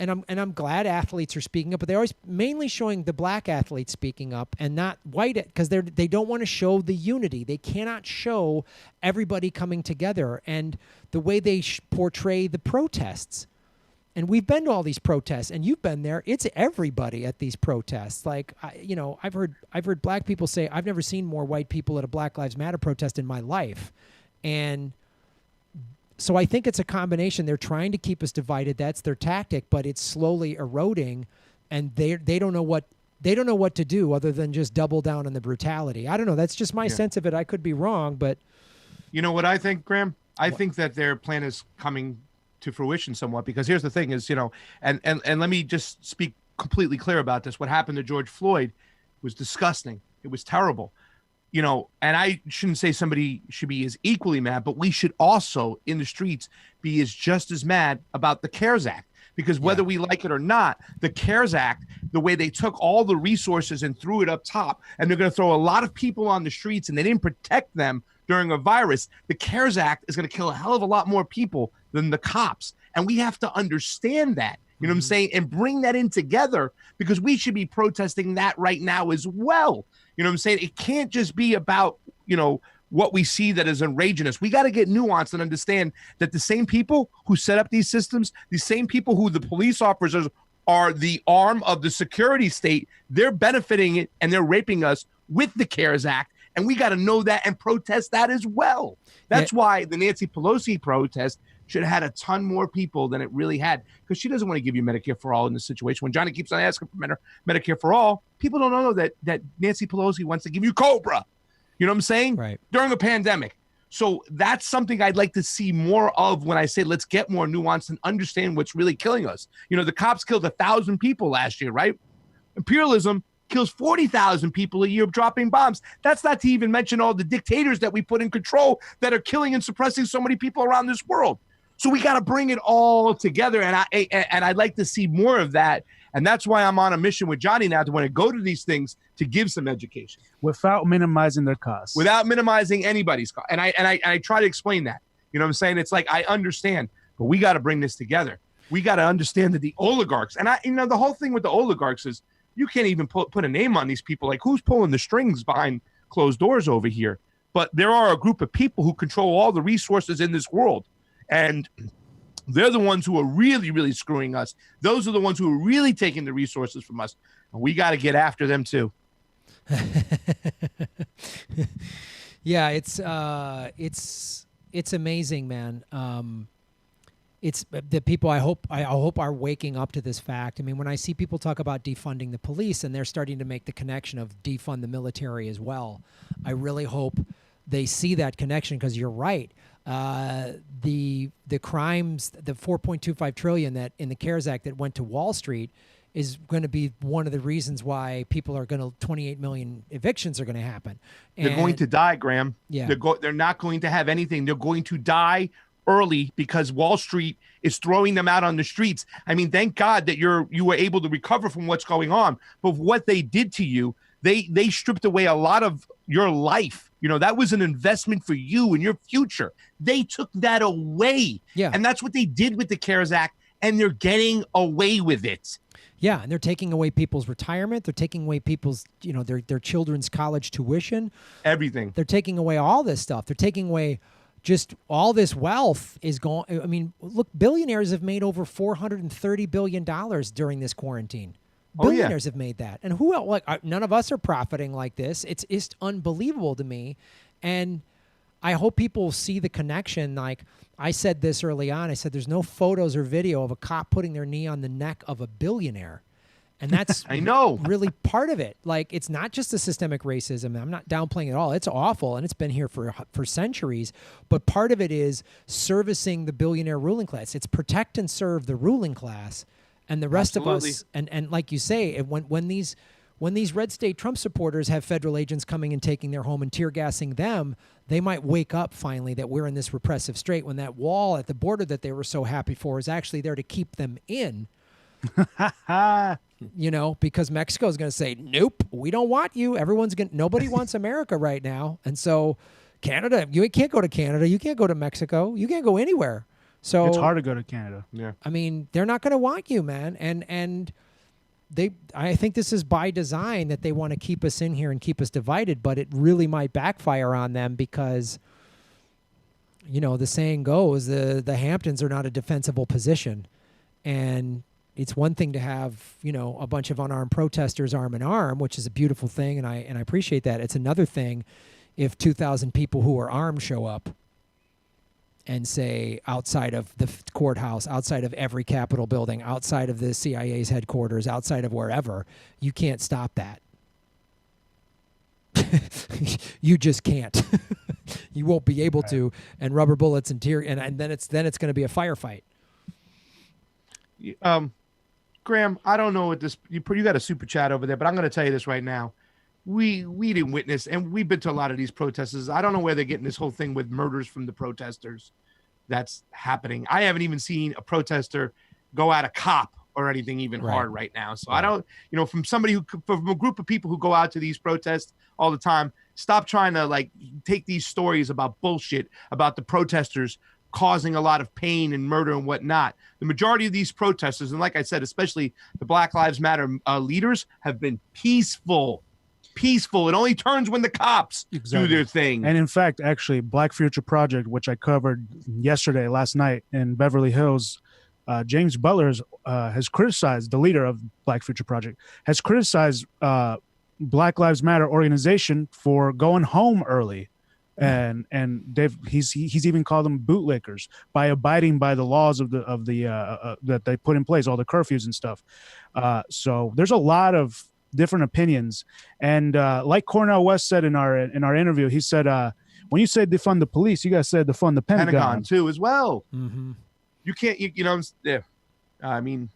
and I'm glad athletes are speaking up, but they're always mainly showing the black athletes speaking up and not white, because they don't want to show the unity. They cannot show everybody coming together, and the way they portray the protests. And we've been to all these protests, and you've been there. It's everybody at these protests. Like, I've heard black people say, I've never seen more white people at a Black Lives Matter protest in my life. And so I think it's a combination. They're trying to keep us divided. That's their tactic, but it's slowly eroding, and they don't know what to do other than just double down on the brutality. I don't know. That's just my sense of it. I could be wrong, but you know what I think, Graham? I think that their plan is coming to fruition somewhat, because here's the thing is, and let me just speak completely clear about this. What happened to George Floyd was disgusting. It was terrible. And I shouldn't say somebody should be as equally mad, but we should also in the streets be just as mad about the CARES Act, because whether we like it or not, the CARES Act, the way they took all the resources and threw it up top, and they're going to throw a lot of people on the streets, and they didn't protect them during a virus. The CARES Act is going to kill a hell of a lot more people than the cops. And we have to understand that, you know what I'm saying? And bring that in together, because we should be protesting that right now as well. You know what I'm saying? It can't just be about, what we see that is enraging us. We got to get nuanced and understand that the same people who set up these systems, the same people who the police officers are the arm of the security state, they're benefiting it and they're raping us with the CARES Act. And we got to know that and protest that as well. That's why the Nancy Pelosi protest should have had a ton more people than it really had, because she doesn't want to give you Medicare for all in this situation. When Johnny keeps on asking for Medicare for all, people don't know that Nancy Pelosi wants to give you Cobra. You know what I'm saying? Right. During a pandemic. So that's something I'd like to see more of when I say let's get more nuance and understand what's really killing us. The cops killed 1,000 people last year, right? Imperialism kills 40,000 people a year dropping bombs. That's not to even mention all the dictators that we put in control that are killing and suppressing so many people around this world. So we got to bring it all together, and I'd like to see more of that. And that's why I'm on a mission with Johnny now to want to go to these things to give some education without minimizing their costs, without minimizing anybody's cost. And I try to explain that. You know what I'm saying? It's like I understand, but we got to bring this together. We got to understand that the oligarchs, and the whole thing with the oligarchs is you can't even put a name on these people. Like, who's pulling the strings behind closed doors over here? But there are a group of people who control all the resources in this world. And they're the ones who are really, really screwing us. Those are the ones who are really taking the resources from us. And we got to get after them too. Yeah, it's amazing, man. It's the people I hope are waking up to this fact. I mean, when I see people talk about defunding the police and they're starting to make the connection of defund the military as well, I really hope they see that connection, because you're right. The crimes, the $4.25 trillion that in the CARES Act that went to Wall Street is going to be one of the reasons why people are going to 28 million evictions are going to happen. They're going to die, Graham. Yeah. They're not going to have anything. They're going to die early because Wall Street is throwing them out on the streets. I mean, thank God that you were able to recover from what's going on. But what they did to you, they stripped away a lot of your life. That was an investment for you and your future. They took that away. Yeah. And that's what they did with the CARES Act, and they're getting away with it. Yeah, and they're taking away people's retirement. They're taking away people's, their children's college tuition. Everything. They're taking away all this stuff. They're taking away just all this wealth is gone. I mean, look, billionaires have made over $430 billion during this quarantine. Billionaires have made that. And who else? Like, none of us are profiting like this. It's unbelievable to me. And I hope people see the connection. Like I said this early on, I said there's no photos or video of a cop putting their knee on the neck of a billionaire. And that's I know really part of it. Like, it's not just the systemic racism. I'm not downplaying it at all. It's awful, and it's been here for centuries. But part of it is servicing the billionaire ruling class. It's protect and serve the ruling class, and the rest of us. And like you say, when when these red state Trump supporters have federal agents coming and taking their home and tear gassing them, they might wake up finally that we're in this repressive strait when that wall at the border that they were so happy for is actually there to keep them in. You know, because Mexico is going to say, nope, we don't want you. Nobody wants America right now. And so Canada, you can't go to Canada. You can't go to Mexico. You can't go anywhere. So it's hard to go to Canada. Yeah. I mean, they're not going to want you, man. And I think this is by design that they want to keep us in here and keep us divided, but it really might backfire on them because, you know, the saying goes, the Hamptons are not a defensible position. And it's one thing to have, you know, a bunch of unarmed protesters arm in arm, which is a beautiful thing, and I appreciate that. It's another thing if 2,000 people who are armed show up and say outside of the courthouse, outside of every Capitol building, outside of the CIA's headquarters, outside of wherever, you can't stop that. You just can't. You won't be able to. And rubber bullets and tear, and then it's going to be a firefight. Graham, I don't know what this. You got a super chat over there, but I'm going to tell you this right now. We didn't witness, and we've been to a lot of these protesters. I don't know where they're getting this whole thing with murders from the protesters that's happening. I haven't even seen a protester go at a cop or anything even hard right now. So I don't, you know, from a group of people who go out to these protests all the time, stop trying to like take these stories about bullshit about the protesters causing a lot of pain and murder and whatnot. The majority of these protesters, and like I said, especially the Black Lives Matter leaders, have been peaceful. It only turns when the cops do their thing. And in fact, actually, Black Future Project, which I covered last night in Beverly Hills, James Butler has criticized, the leader of Black Future Project, has criticized Black Lives Matter organization for going home early. And he's even called them bootlickers by abiding by the laws of the that they put in place, all the curfews and stuff. So there's a lot of different opinions, and like Cornel West said in our interview, he said when you say defund the police, you guys said defund the Pentagon too as well. Mm-hmm. You can't, you know, I mean,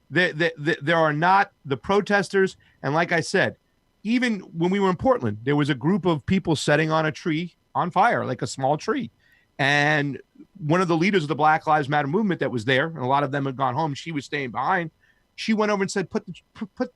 there are not the protesters, and like I said, even when we were in Portland, there was a group of people setting on a tree on fire, like a small tree. And one of the leaders of the Black Lives Matter movement that was there, and a lot of them had gone home, she was staying behind. She went over and said, put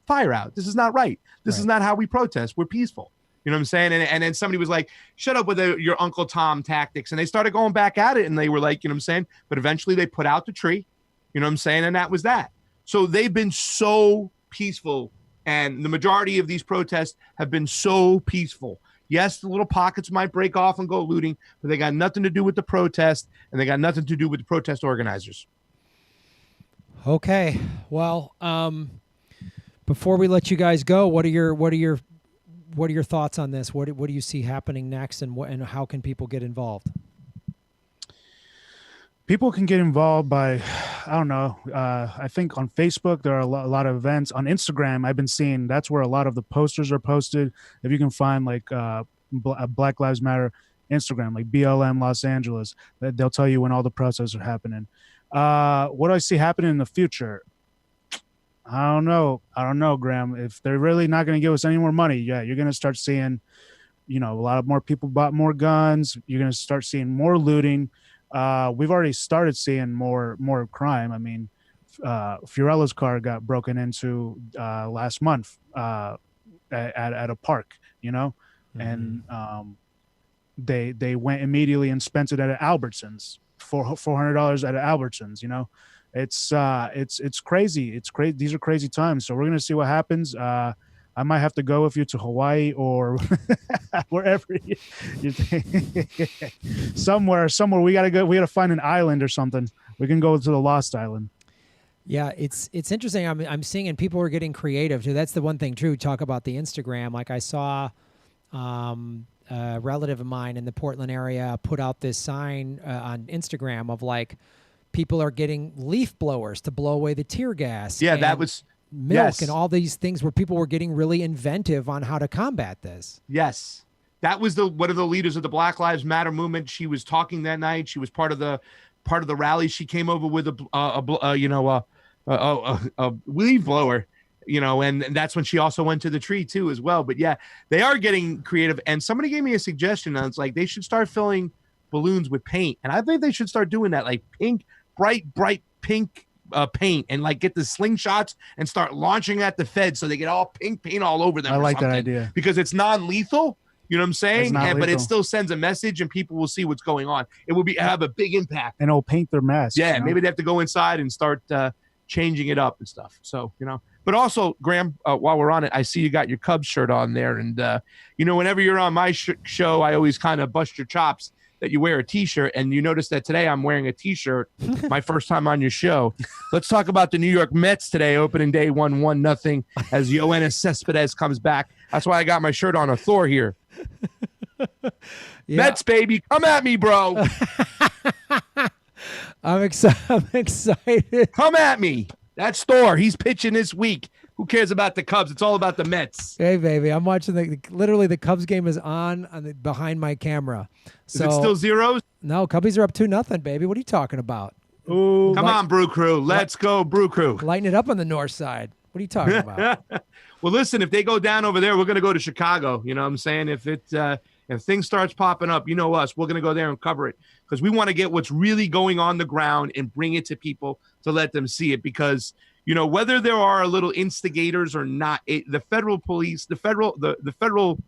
fire out. This is not right. This is not how we protest. We're peaceful. You know what I'm saying? And then somebody was like, shut up with your Uncle Tom tactics. And they started going back at it, and they were like, you know what I'm saying? But eventually they put out the tree, you know what I'm saying? And that was that. So they've been so peaceful, and the majority of these protests have been so peaceful. Yes, the little pockets might break off and go looting, but they got nothing to do with the protest, and they got nothing to do with the protest organizers. Okay. Well, before we let you guys go, what are your thoughts on this? What do you see happening next, and how can people get involved? People can get involved by, I don't know, I think on Facebook there are a lot of events. On Instagram, I've been seeing that's where a lot of the posters are posted. If you can find like Black Lives Matter Instagram, like BLM Los Angeles, they'll tell you when all the protests are happening. What do I see happening in the future? I don't know, Graham. If they're really not going to give us any more money, you're going to start seeing, you know, a lot of more people bought more guns. You're going to start seeing more looting. We've already started seeing more crime. I mean, Fiorella's car got broken into last month at a park, you know, and they went immediately and spent it at Albertsons. $400 at Albertsons, you know. It's crazy. It's crazy. These are crazy times. So we're gonna see what happens. I might have to go with you to Hawaii or wherever you think. somewhere. We gotta go. We gotta find an island or something. We can go to the Lost Island. Yeah, it's interesting. I'm seeing, and people are getting creative too. That's the one thing. True. Talk about the Instagram. Like I saw. A relative of mine in the Portland area put out this sign on Instagram of like people are getting leaf blowers to blow away the tear gas. Yeah, that was milk and all these things where people were getting really inventive on how to combat this. Yes, that was one of the leaders of the Black Lives Matter movement. She was talking that night. She was part of the rally. She came over with a leaf blower, and that's when she also went to the tree too as well. But yeah, they are getting creative. And somebody gave me a suggestion. And it's like they should start filling balloons with paint. And I think they should start doing that, like pink, bright pink paint, and like get the slingshots and start launching at the feds so they get all pink paint all over them. I like that idea because it's non-lethal. You know what I'm saying? But it lethal. still sends a message, and people will see what's going on. It will have a big impact. And it'll paint their masks. Yeah, maybe they have to go inside and start changing it up and stuff. So, But also, Graham, while we're on it, I see you got your Cubs shirt on there. And, whenever you're on my show, I always kind of bust your chops that you wear a T-shirt. And you notice that today I'm wearing a T-shirt, my first time on your show. Let's talk about the New York Mets today, opening day 1-1-0 as Yoenis Cespedes comes back. That's why I got my shirt on a Thor here. Mets, baby, come at me, bro. I'm excited. Come at me. That's Thor. He's pitching this week. Who cares about the Cubs? It's all about the Mets. Hey, baby, I'm watching literally the Cubs game is on behind my camera. So, is it still zeros? No, Cubbies are up 2-0, baby. What are you talking about? Ooh, come on, Brew Crew. Let's go, Brew Crew. Lighten it up on the north side. What are you talking about? Well, listen, if they go down over there, we're going to go to Chicago. You know what I'm saying? If things starts popping up, you know us, we're going to go there and cover it because we want to get what's really going on the ground and bring it to people to let them see it because, whether there are little instigators or not, the federal police, the federal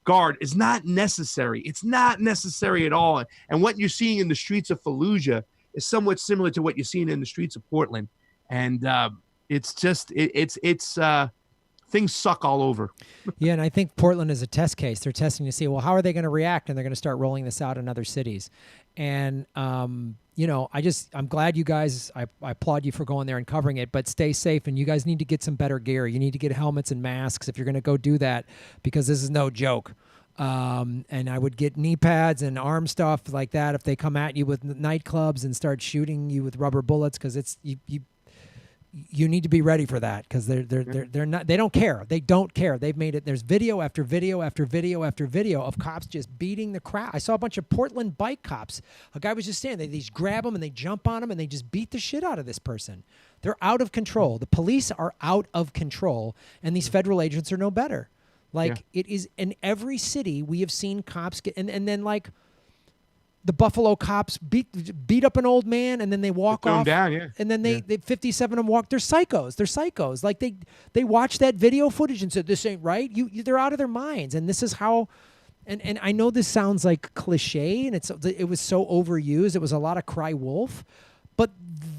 guard is not necessary. It's not necessary at all. And what you're seeing in the streets of Fallujah is somewhat similar to what you're seeing in the streets of Portland. And it's just, things suck all over. Yeah, and I think Portland is a test case. They're testing to see, well, how are they going to react? And they're going to start rolling this out in other cities. And, I'm glad you guys, I applaud you for going there and covering it, but stay safe. And you guys need to get some better gear. You need to get helmets and masks if you're going to go do that, because this is no joke. And I would get knee pads and arm stuff like that if they come at you with nightclubs and start shooting you with rubber bullets, because it's you need to be ready for that, because they're not, they don't care. They don't care. They've made it. There's video after video after video after video of cops just beating the crap. I saw a bunch of Portland bike cops. A guy was just standing. They just grab them and they jump on them and they just beat the shit out of this person. They're out of control. The police are out of control, and these federal agents are no better. It is in every city we have seen cops get, and then like the Buffalo cops beat up an old man, and then they walk off. Down, yeah. And then they 57 of them walk. They're psychos. They're psychos. Like they watch that video footage and said, "This ain't right." They're out of their minds. And this is how. And I know this sounds like cliche, and it was so overused. It was a lot of cry wolf, but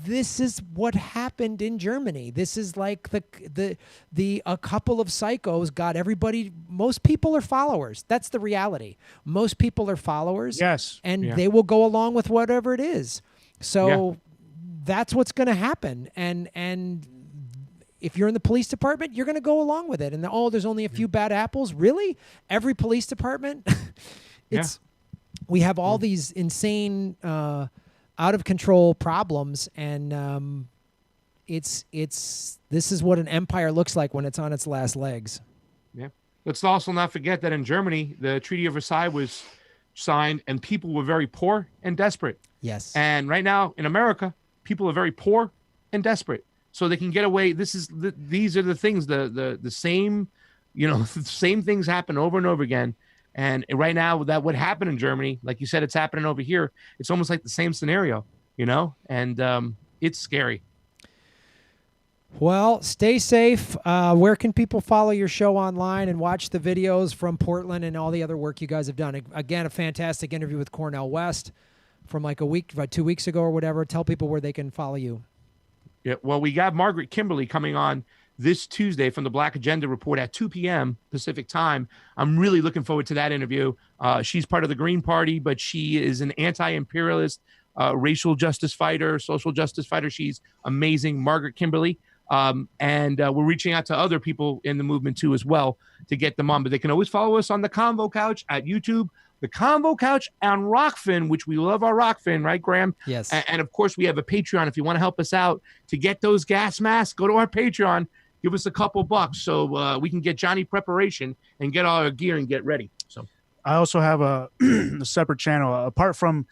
this is what happened in Germany. This is like a couple of psychos got everybody. Most people are followers. That's the reality. Most people are followers. Yes. And they will go along with whatever it is. So that's what's going to happen. And if you're in the police department, you're going to go along with it. And there's only a few bad apples. Really? Every police department? We have all these insane out of control problems, and this is what an empire looks like when it's on its last legs. Yeah. Let's also not forget that in Germany, the Treaty of Versailles was signed, and people were very poor and desperate. Yes. And right now in America, people are very poor and desperate, so they can get away. These are the things. The same, the same things happen over and over again. And right now, that would happen in Germany, like you said, it's happening over here. It's almost like the same scenario, and it's scary. Well, stay safe. Where can people follow your show online and watch the videos from Portland and all the other work you guys have done? Again, a fantastic interview with Cornel West from like about 2 weeks ago or whatever. Tell people where they can follow you. Yeah, well, we got Margaret Kimberly coming on this Tuesday from the Black Agenda Report at 2 p.m. Pacific time. I'm really looking forward to that interview. She's part of the Green Party, but she is an anti-imperialist, racial justice fighter, social justice fighter. She's amazing, Margaret Kimberly. And we're reaching out to other people in the movement too as well to get them on. But they can always follow us on the Convo Couch at YouTube, the Convo Couch on Rockfin, which we love our Rockfin, right, Graham? Yes. And of course, we have a Patreon. If you want to help us out to get those gas masks, go to our Patreon. Give us a couple bucks so we can get Johnny preparation and get all our gear and get ready. So I also have a separate channel. Apart from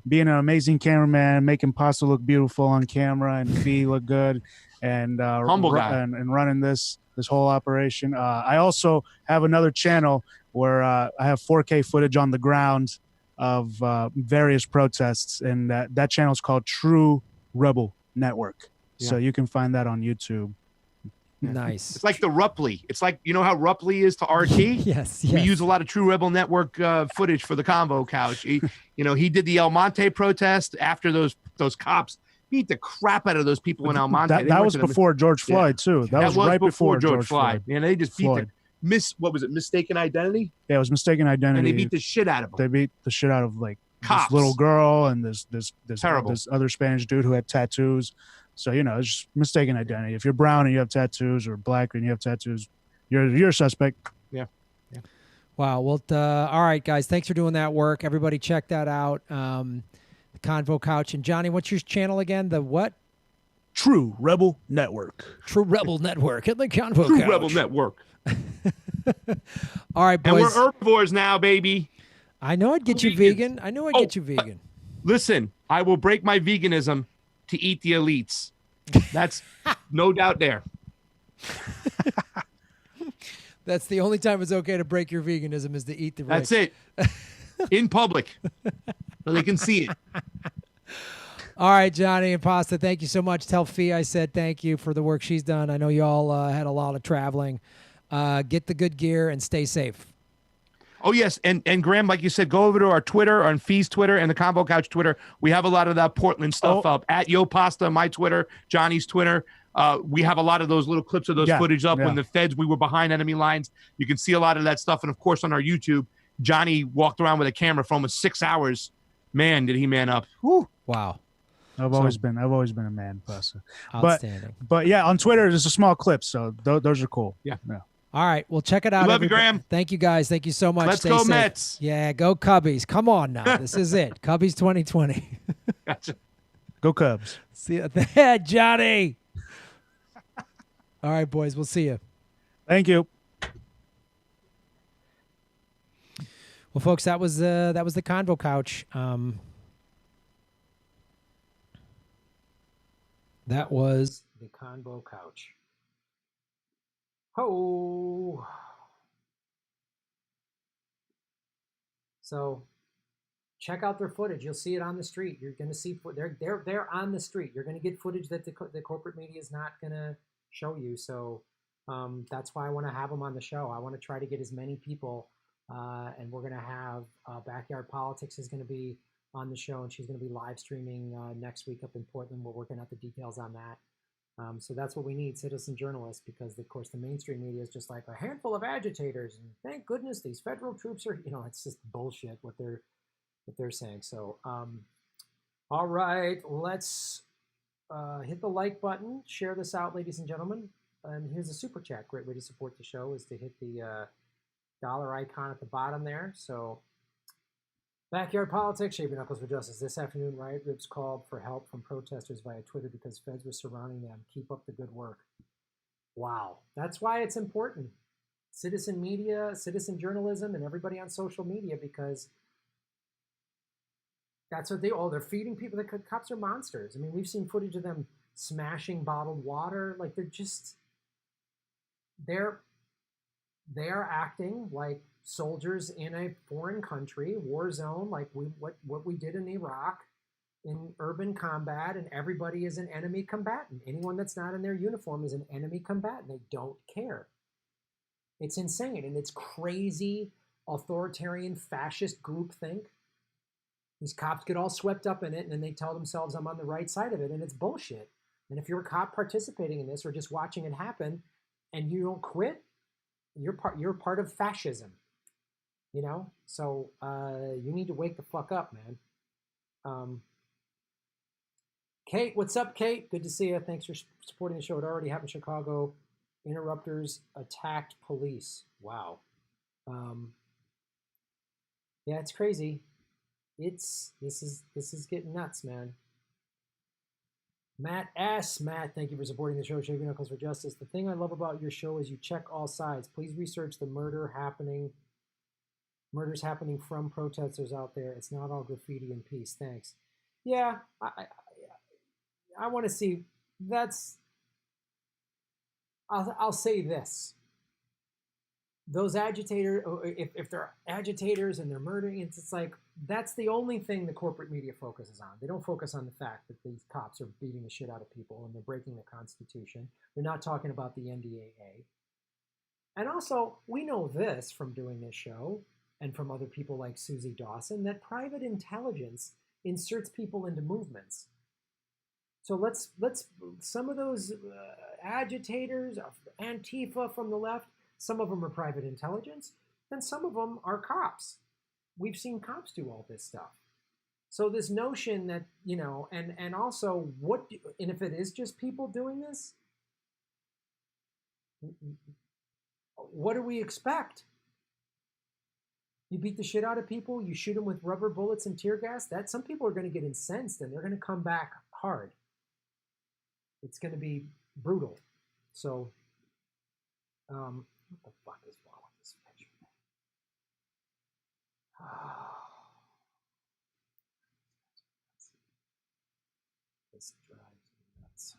being an amazing cameraman, making pasta look beautiful on camera and B look good, and Humble guy. and running this whole operation. I also have another channel where I have 4K footage on the ground of various protests, and that channel is called True Rebel Network. So you can find that on YouTube. Nice. It's like the Rupley. It's like, you know how Rupley is to RT? Yes. We use a lot of True Rebel Network footage for the Convo couch. He did the El Monte protest after those cops beat the crap out of those people in El Monte. That was before George Floyd, too. That was right before George Floyd. And they just beat mistaken identity? Yeah, it was mistaken identity. And they beat the shit out of them. They beat the shit out of like cops. This little girl and this Terrible. This other Spanish dude who had tattoos. So, it's just mistaken identity. If you're brown and you have tattoos, or black and you have tattoos, you're a suspect. Yeah. Wow. Well, all right, guys. Thanks for doing that work. Everybody check that out. The Convo Couch. And Johnny, what's your channel again? The what? True Rebel Network. True Rebel Network at the Convo Couch. True Rebel Network. All right, boys. And we're herbivores now, baby. I know I'd get you vegan. I know I'd get you vegan. Listen, I will break my veganism to eat the elites. That's no doubt there. That's the only time it's okay to break your veganism is to eat the rich. That's it. In public. So they can see it. All right, Johnny and Pasta, thank you so much. Tell Fee I said thank you for the work she's done. I know you all had a lot of traveling. Get the good gear and stay safe. Oh, yes. And Graham, like you said, go over to our Twitter, on Fee's Twitter, and the Convo Couch Twitter. We have a lot of that Portland stuff up. At Yo Pasta, my Twitter, Johnny's Twitter. We have a lot of those little clips of those footage up when the feds, we were behind enemy lines. You can see a lot of that stuff. And, of course, on our YouTube, Johnny walked around with a camera for almost 6 hours. Man, did he man up. Whew. Wow. I've always been a man, Pasta. Outstanding. But yeah, on Twitter, there's a small clip. So those are cool. Yeah. All right. Well, check it out. Love you, Graham. Thank you, guys. Thank you so much. Let's go, Mets. Yeah, go Cubbies. Come on now. This is it. Cubbies 2020. Gotcha. Go Cubs. See you there, Johnny. All right, boys. We'll see you. Thank you. Well, folks, that was the Convo Couch. That was the Convo Couch. Oh. So check out their footage. You'll see it on the street. You're going to see they're on the street. You're going to get footage that the corporate media is not going to show you. So that's why I want to have them on the show. I want to try to get as many people, and we're going to have Backyard Politics is going to be on the show, and she's going to be live streaming next week up in Portland. We're working out the details on that. So that's what we need, citizen journalists, because of course the mainstream media is just like a handful of agitators, and thank goodness these federal troops are, it's just bullshit what they're saying. So, all right, let's hit the like button, share this out, ladies and gentlemen. And here's a super chat. Great way to support the show is to hit the dollar icon at the bottom there. So, Backyard Politics, Shaping Knuckles for Justice. This afternoon, riot groups called for help from protesters via Twitter because feds were surrounding them. Keep up the good work. Wow. That's why it's important. Citizen media, citizen journalism, and everybody on social media, because that's what they're feeding people. The cops are monsters. I mean, we've seen footage of them smashing bottled water. Like, they are acting like soldiers in a foreign country, war zone, like what we did in Iraq, in urban combat, and everybody is an enemy combatant. Anyone that's not in their uniform is an enemy combatant. They don't care. It's insane, and it's crazy, authoritarian, fascist groupthink. These cops get all swept up in it, and then they tell themselves, I'm on the right side of it, and it's bullshit. And if you're a cop participating in this or just watching it happen, and you don't quit, you're part of fascism. So you need to wake the fuck up, man. Kate, what's up, Kate? Good to see you. Thanks for supporting the show. It already happened in Chicago. Interrupters attacked police. Wow. Yeah, it's crazy. This is getting nuts, man. Matt S. Matt, thank you for supporting the show, Shaving Knuckles for Justice. The thing I love about your show is you check all sides. Please research the murders happening from protesters out there. It's not all graffiti and peace. Thanks. Yeah, I want to see. That's I'll say this. Those agitators, if they're agitators and they're murdering, it's like that's the only thing the corporate media focuses on. They don't focus on the fact that these cops are beating the shit out of people and they're breaking the Constitution. They're not talking about the NDAA. And also, we know this from doing this show and from other people like Susie Dawson, that private intelligence inserts people into movements. So let's some of those agitators, Antifa from the left, some of them are private intelligence, and some of them are cops. We've seen cops do all this stuff. So this notion that, you know, and also and if it is just people doing this, what do we expect? You beat the shit out of people, you shoot them with rubber bullets and tear gas, that some people are going to get incensed and they're going to come back hard. It's going to be brutal. So, what the fuck is wrong with this picture? This drives me nuts.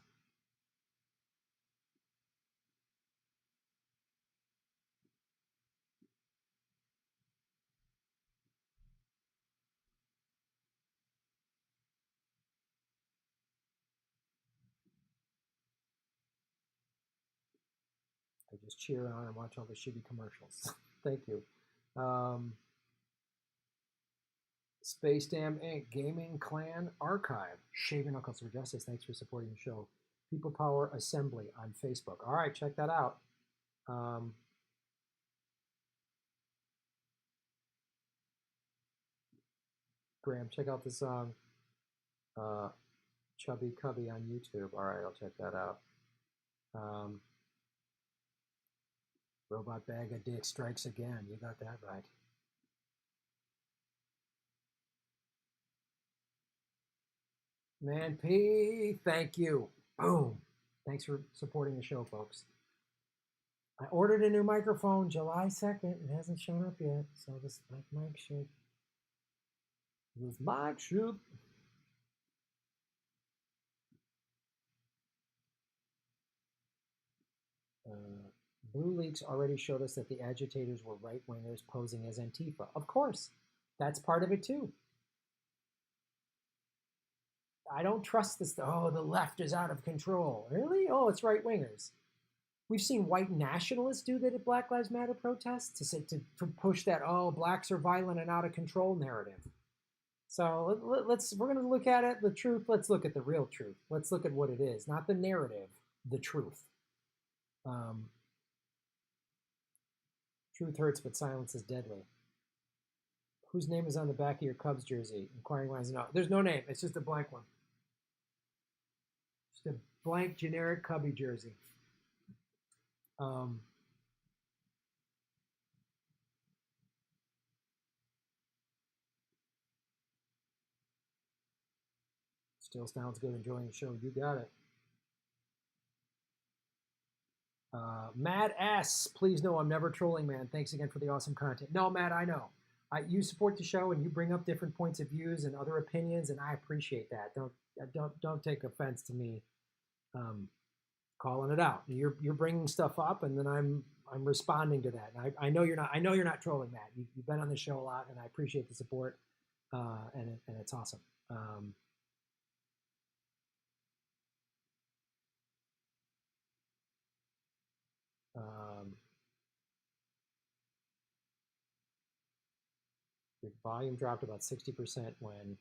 I just cheer on and watch all the shitty commercials. Thank you. Space Dam Inc. Gaming Clan Archive. Shaving Knuckles for Justice. Thanks for supporting the show. People Power Assembly on Facebook. All right, check that out. Graham, check out the song Chubby Cubby on YouTube. All right, I'll check that out. Robot Bag of Dick Strikes Again. You got that right. Man P, thank you. Boom. Thanks for supporting the show, folks. I ordered a new microphone July 2nd. It hasn't shown up yet, so this mic should. This mic should. Blue Leaks already showed us that the agitators were right-wingers posing as Antifa. Of course, that's part of it too. I don't trust this. Oh, the left is out of control. Really? Oh, it's right-wingers. We've seen white nationalists do that at Black Lives Matter protests to push that, oh, blacks are violent and out of control narrative. So we're going to look at it, the truth. Let's look at the real truth. Let's look at what it is, not the narrative, the truth. Truth hurts, but silence is deadly. Whose name is on the back of your Cubs jersey? Inquiring minds. No, there's no name. It's just a blank one. Just a blank, generic Cubby jersey. Still sounds good. Enjoying the show. You got it. Matt S. Please know I'm never trolling, man. Thanks again for the awesome content. No, Matt, I know. You support the show and you bring up different points of views and other opinions, and I appreciate that. Don't take offense to me calling it out. You're bringing stuff up, and then I'm responding to that. And I know you're not. I know you're not trolling, Matt. You've been on the show a lot, and I appreciate the support, and it's awesome. Your volume dropped about 60% when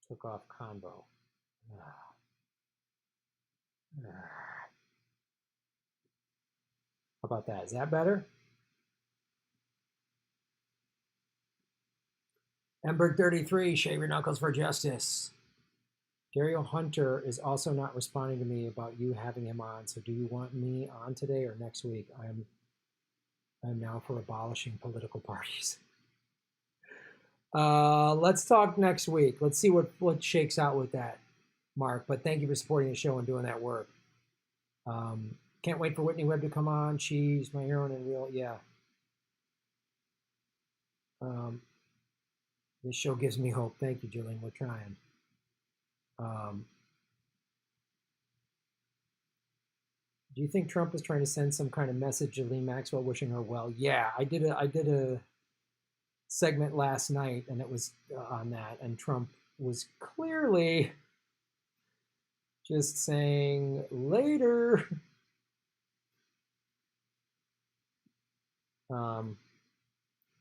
took off Convo. How about that? Is that better? Ember 33, shave your knuckles for justice. Dario Hunter is also not responding to me about you having him on. So do you want me on today or next week? I'm now for abolishing political parties. Let's talk next week. Let's see what shakes out with that, Mark. But thank you for supporting the show and doing that work. Can't wait for Whitney Webb to come on. She's my hero and real, yeah. This show gives me hope. Thank you, Jillian. We're trying. Do you think Trump was trying to send some kind of message to Lee Maxwell wishing her well? Yeah, I did a segment last night, and it was on that, and Trump was clearly just saying later.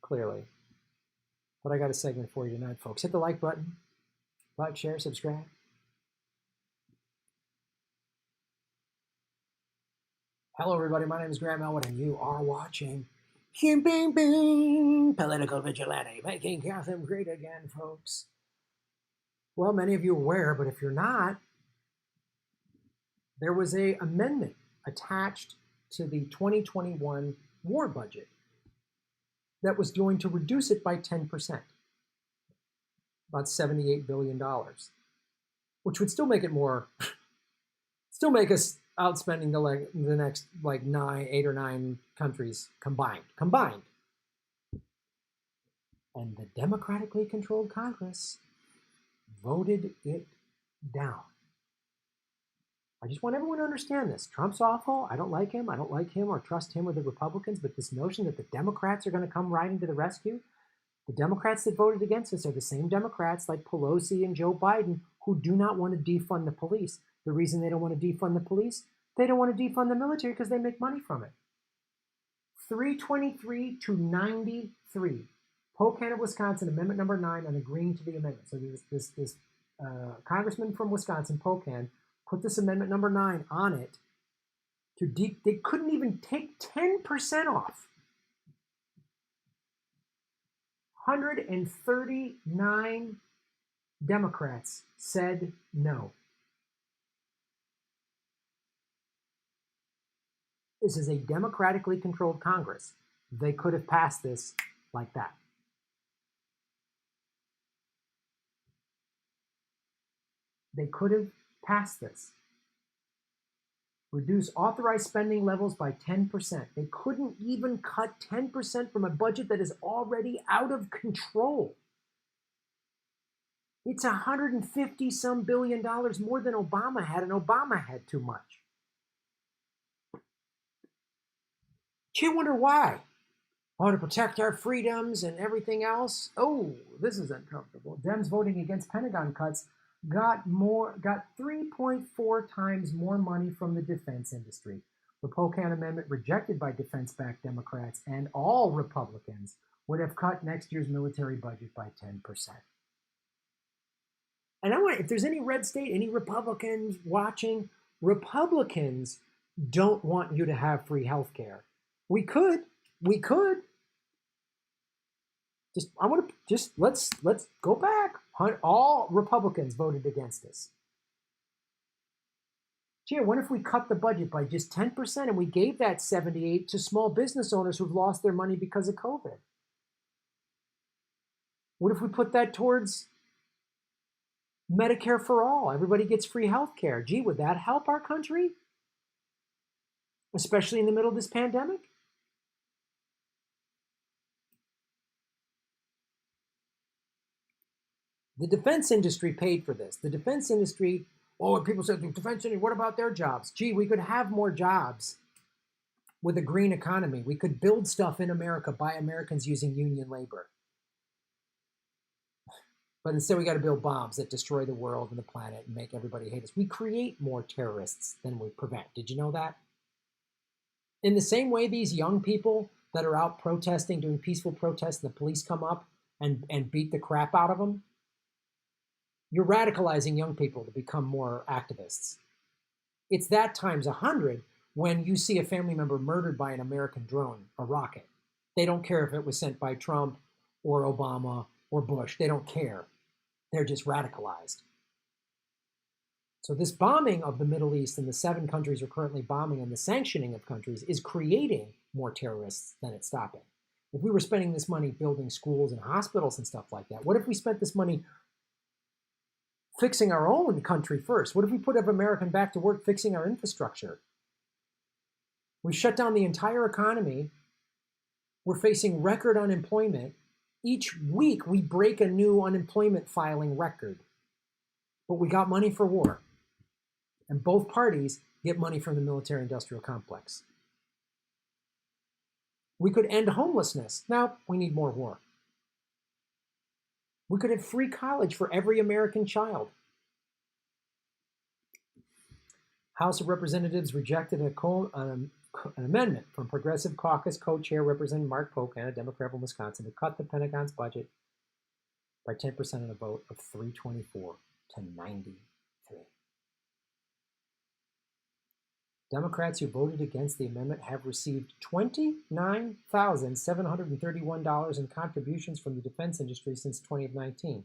Clearly. But I got a segment for you tonight, folks. Hit the like button. Like, share, subscribe. Hello, everybody. My name is Graham Elwood, and you are watching Political Vigilante, making Gotham great again, folks. Well, many of you are aware, but if you're not, there was an amendment attached to the 2021 war budget that was going to reduce it by 10%, about $78 billion, which would still make it more, still make us outspending the next like 8 or 9 countries combined. And the democratically controlled Congress voted it down. I just want everyone to understand this. Trump's awful. I don't like him. I don't like him or trust him or the Republicans, but this notion that the Democrats are going to come riding to the rescue, the Democrats that voted against this are the same Democrats like Pelosi and Joe Biden who do not want to defund the police. The reason they don't want to defund the police, they don't want to defund the military because they make money from it. 323 to 93. Polk, Wisconsin, Amendment number 9 on agreeing to the amendment. So this congressman from Wisconsin, Polkan, put this amendment number 9 on it. They couldn't even take 10% off. 139 Democrats said no. This is a democratically controlled Congress. They could have passed this like that. They could have passed this. Reduce authorized spending levels by 10%. They couldn't even cut 10% from a budget that is already out of control. It's $150-some billion more than Obama had, and Obama had too much. You wonder why? Oh, to protect our freedoms and everything else? Oh, this is uncomfortable. Dems voting against Pentagon cuts got 3.4 times more money from the defense industry. The Polkan amendment, rejected by defense-backed Democrats and all Republicans, would have cut next year's military budget by 10%. And if there's any red state, any Republicans watching, Republicans don't want you to have free health care. We could. Let's go back. All Republicans voted against this. Gee, what if we cut the budget by just 10% and we gave that 78 to small business owners who've lost their money because of COVID? What if we put that towards Medicare for all? Everybody gets free health care. Gee, would that help our country? Especially in the middle of this pandemic? The defense industry paid for this. The defense industry, people said, the defense industry, what about their jobs? Gee, we could have more jobs with a green economy. We could build stuff in America by Americans using union labor. But instead, we got to build bombs that destroy the world and the planet and make everybody hate us. We create more terrorists than we prevent. Did you know that? In the same way, these young people that are out protesting, doing peaceful protests, and the police come up and beat the crap out of them, you're radicalizing young people to become more activists. It's that times 100 when you see a family member murdered by an American drone, a rocket. They don't care if it was sent by Trump or Obama or Bush. They don't care. They're just radicalized. So this bombing of the Middle East and the 7 countries are currently bombing and the sanctioning of countries is creating more terrorists than it's stopping. If we were spending this money building schools and hospitals and stuff like that, what if we spent this money fixing our own country first? What if we put American back to work fixing our infrastructure? We shut down the entire economy. We're facing record unemployment. Each week we break a new unemployment filing record. But we got money for war. And both parties get money from the military-industrial complex. We could end homelessness. Now, we need more war. We could have free college for every American child. House of Representatives rejected an amendment from Progressive Caucus co-chair Representative Mark Pocan, a Democrat from Wisconsin, to cut the Pentagon's budget by 10% in a vote of 324 to 93. Democrats who voted against the amendment have received $29,731 in contributions from the defense industry since 2019.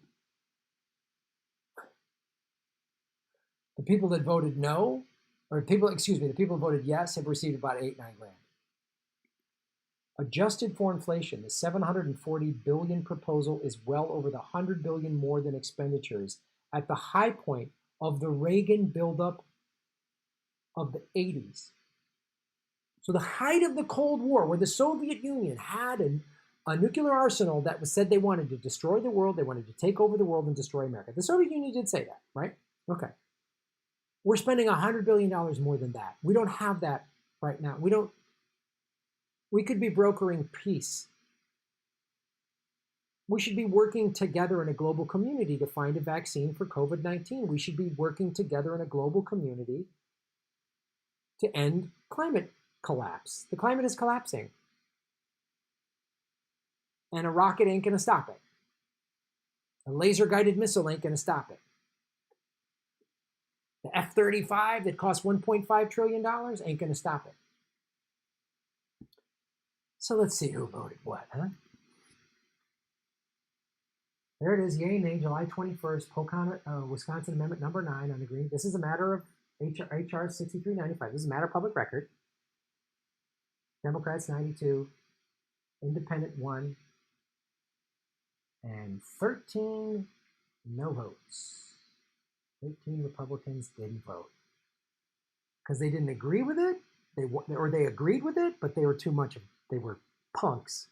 The people that voted no, or the people who voted yes have received about 8-9 grand. Adjusted for inflation, the $740 billion proposal is well over the $100 billion more than expenditures at the high point of the Reagan buildup of the 80s. So the height of the Cold War, where the Soviet Union had a nuclear arsenal that said they wanted to destroy the world, they wanted to take over the world and destroy America. The Soviet Union did say that, right? Okay. We're spending $100 billion more than that. We don't have that right now. We could be brokering peace. We should be working together in a global community to find a vaccine for COVID-19. We should be working together in a global community to end climate collapse. The climate is collapsing. And a rocket ain't gonna stop it. A laser-guided missile ain't gonna stop it. The F-35 that costs $1.5 trillion ain't gonna stop it. So let's see who voted what, huh? There it is, yay, nay, July 21st, Wisconsin Amendment number 9 on the green. This is a matter of HR 6395. This is a matter of public record. Democrats 92, Independent 1, and 13 no votes. 13 Republicans didn't vote because they didn't agree with it. They agreed with it, but they were too much. They were punks.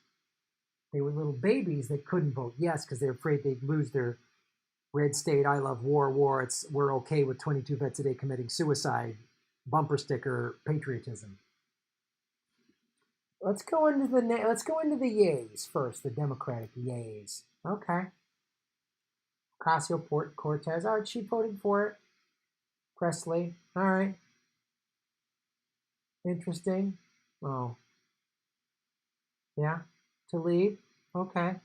They were little babies that couldn't vote yes because they're afraid they'd lose their red state, I love war, we're okay with 22 vets a day committing suicide, bumper sticker, patriotism. Let's go into the yays first, the Democratic yays. Okay. Ocasio-Cortez, all right, she voted for it. Presley, all right. Interesting. Oh. Yeah. Tlaib, okay.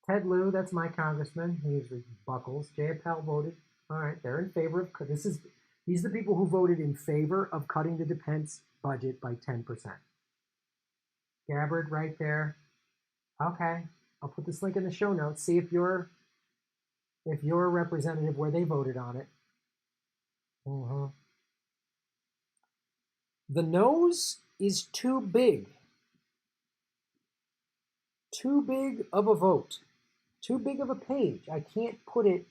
Ted Lieu, that's my congressman. He usually buckles. Jay Appel voted. All right, they're in favor of. These are the people who voted in favor of cutting the defense budget by 10%. Gabbard, right there. Okay, I'll put this link in the show notes. See if you're a representative where they voted on it. The nose is too big. Too big of a vote. Too big of a page. I can't put it.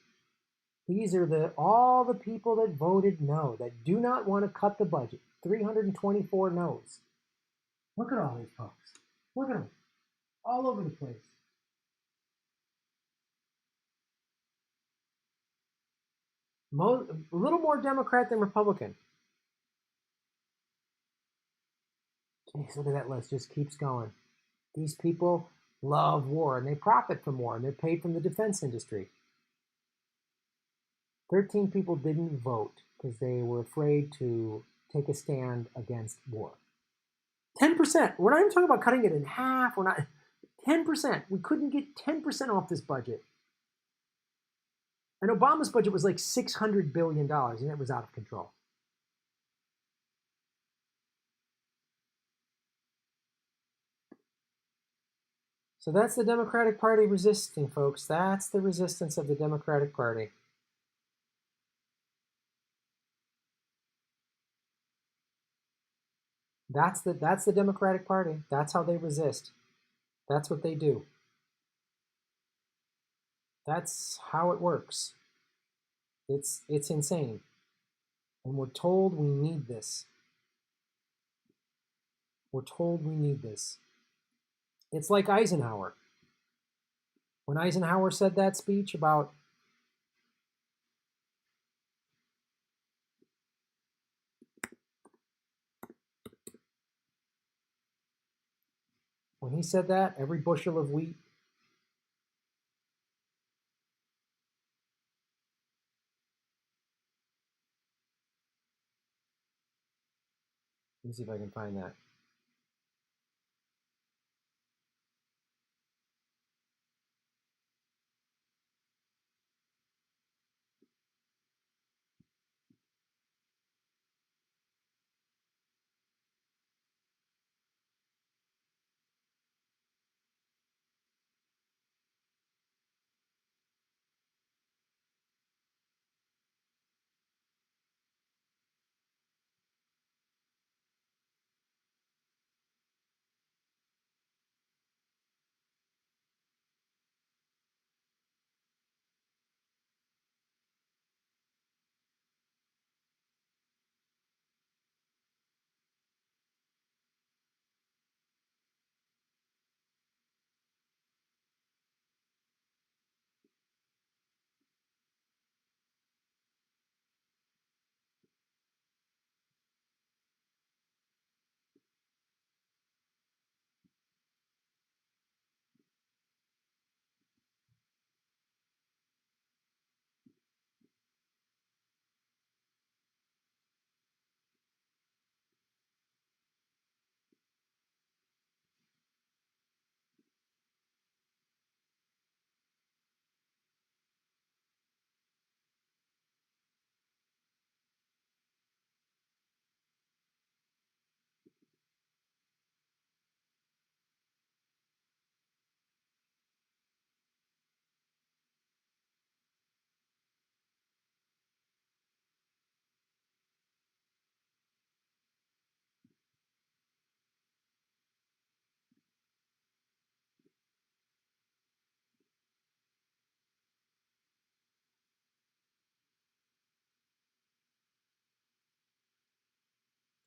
These are all the people that voted no, that do not want to cut the budget. 324 no's. Look at all these folks. Look at them. All over the place. A little more Democrat than Republican. Jeez, look at that list. Just keeps going. These people love war, and they profit from war, and they're paid from the defense industry. 13 people didn't vote because they were afraid to take a stand against war. 10%. We're not even talking about cutting it in half. We're not. 10%. We couldn't get 10% off this budget. And Obama's budget was like $600 billion, and it was out of control. So that's the Democratic Party resisting, folks. That's the resistance of the Democratic Party. That's the Democratic Party. That's how they resist. That's what they do. That's how it works. It's insane. And we're told we need this. We're told we need this. It's like Eisenhower. When Eisenhower said that speech about When he said that, every bushel of wheat. Let me see if I can find that.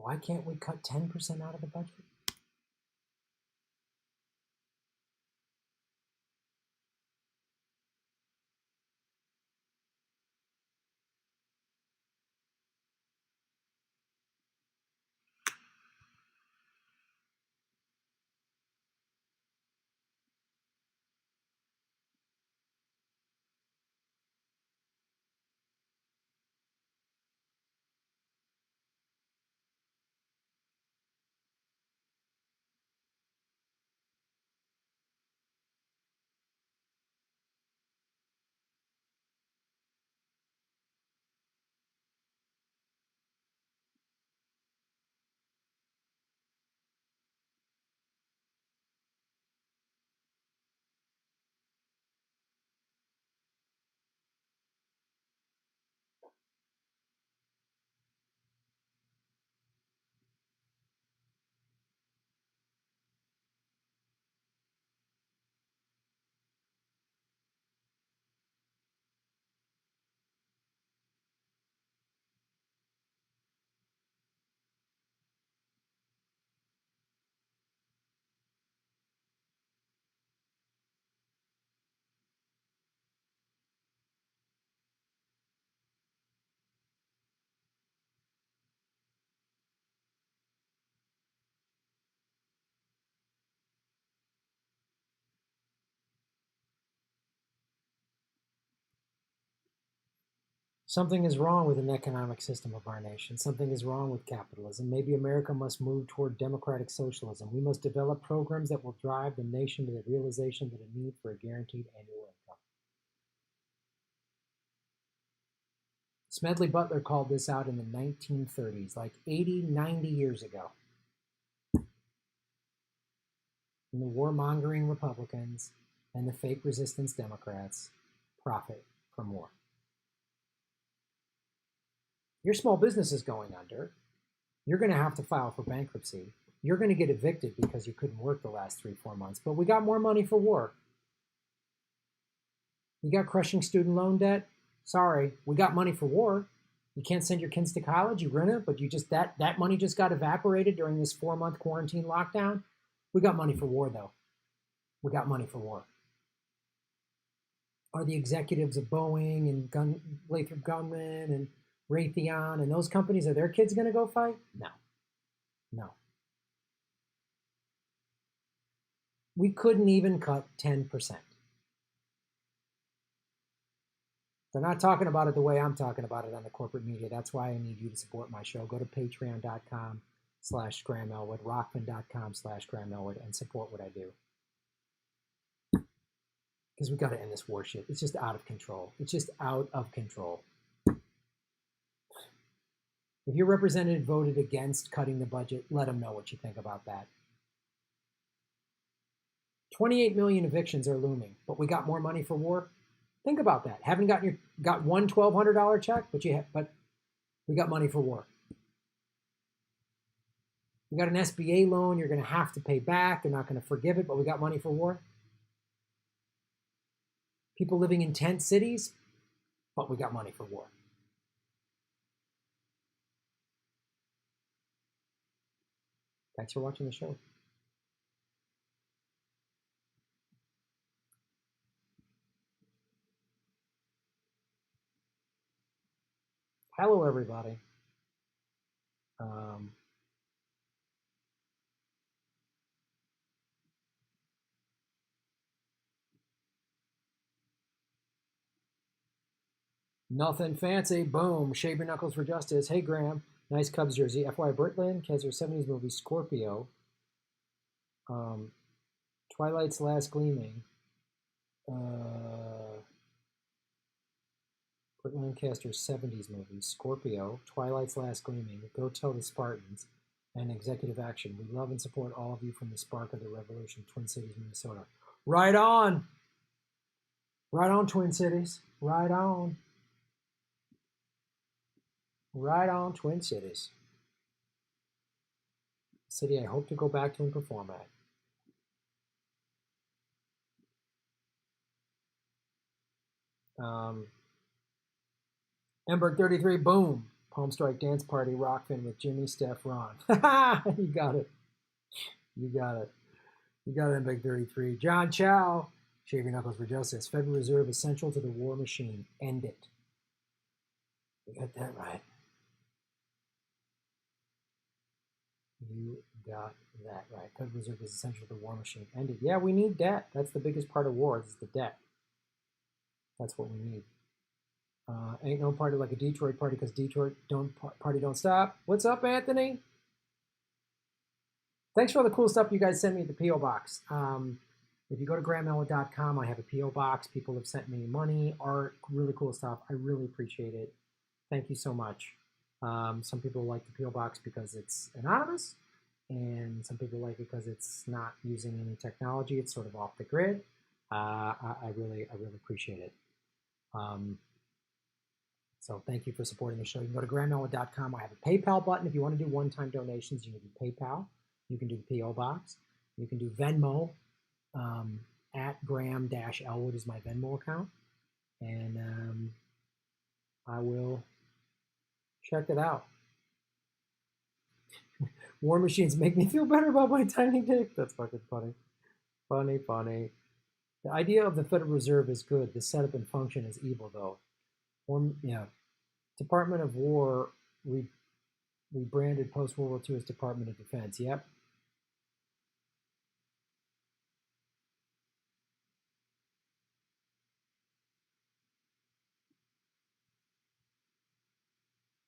Why can't we cut 10% out of the budget? Something is wrong with an economic system of our nation. Something is wrong with capitalism. Maybe America must move toward democratic socialism. We must develop programs that will drive the nation to the realization that a need for a guaranteed annual income. Smedley Butler called this out in the 1930s, like 80, 90 years ago. And the warmongering Republicans and the fake resistance Democrats profit from war. Your small business is going under. You're going to have to file for bankruptcy. You're going to get evicted because you couldn't work the last 3-4 months, but we got more money for war. You got crushing student loan debt? Sorry, we got money for war. You can't send your kids to college, you rent it, but you just that money just got evaporated during this 4-month quarantine lockdown. We got money for war, though. We got money for war. Are the executives of Boeing and Lathrop Grumman and Raytheon and those companies, are their kids going to go fight? No. No. We couldn't even cut 10%. They're not talking about it the way I'm talking about it on the corporate media. That's why I need you to support my show. Go to patreon.com/GrahamElwood, rockman.com/GrahamElwood, and support what I do. Because we got to end this war shit. It's just out of control. It's just out of control. If your representative voted against cutting the budget, let them know what you think about that. 28 million evictions are looming, but we got more money for war. Think about that. Haven't got one $1,200 check, but we got money for war. We got an SBA loan you're going to have to pay back. They're not going to forgive it, but we got money for war. People living in tent cities, but we got money for war. Thanks for watching the show. Hello, everybody. Nothing fancy. Boom. Shave your knuckles for justice. Hey, Graham. Nice Cubs jersey. FY Britland. Kaiser 70s movie Scorpio. Twilight's Last Gleaming. Burt Lancaster's 70s movie Scorpio. Twilight's Last Gleaming. Go Tell the Spartans. And Executive Action. We love and support all of you from the spark of the revolution, Twin Cities, Minnesota. Right on. Right on, Twin Cities. Right on. Right on, Twin Cities. City I hope to go back to and perform at. Emberg 33, boom. Palm Strike Dance Party, Rockfin with Jimmy, Steph, Ron. You got it. You got it. You got it, Emberg 33. John Chow, Shave Your Knuckles for Justice. Federal Reserve essential to the war machine. End it. You got that right. You got that right. Federal Reserve is essential to the war machine. End it. Yeah, we need debt. That's the biggest part of war is the debt. That's what we need. Ain't no party like a Detroit party because Detroit party don't stop. What's up, Anthony? Thanks for all the cool stuff you guys sent me at the P.O. Box. If you go to GrahamElwood.com, I have a P.O. Box. People have sent me money, art, really cool stuff. I really appreciate it. Thank you so much. Some people like the P.O. Box because it's anonymous, and some people like it because it's not using any technology. It's sort of off the grid. I really appreciate it. So thank you for supporting the show. You can go to GrahamElwood.com. I have a PayPal button. If you want to do one-time donations, you can do PayPal. You can do the P.O. Box. You can do Venmo. At Graham-Elwood is my Venmo account. And I will check it out. War machines make me feel better about my tiny dick. That's fucking funny. Funny. The idea of the Federal Reserve is good. The setup and function is evil, though. Department of War rebranded post-World War II as Department of Defense. Yep.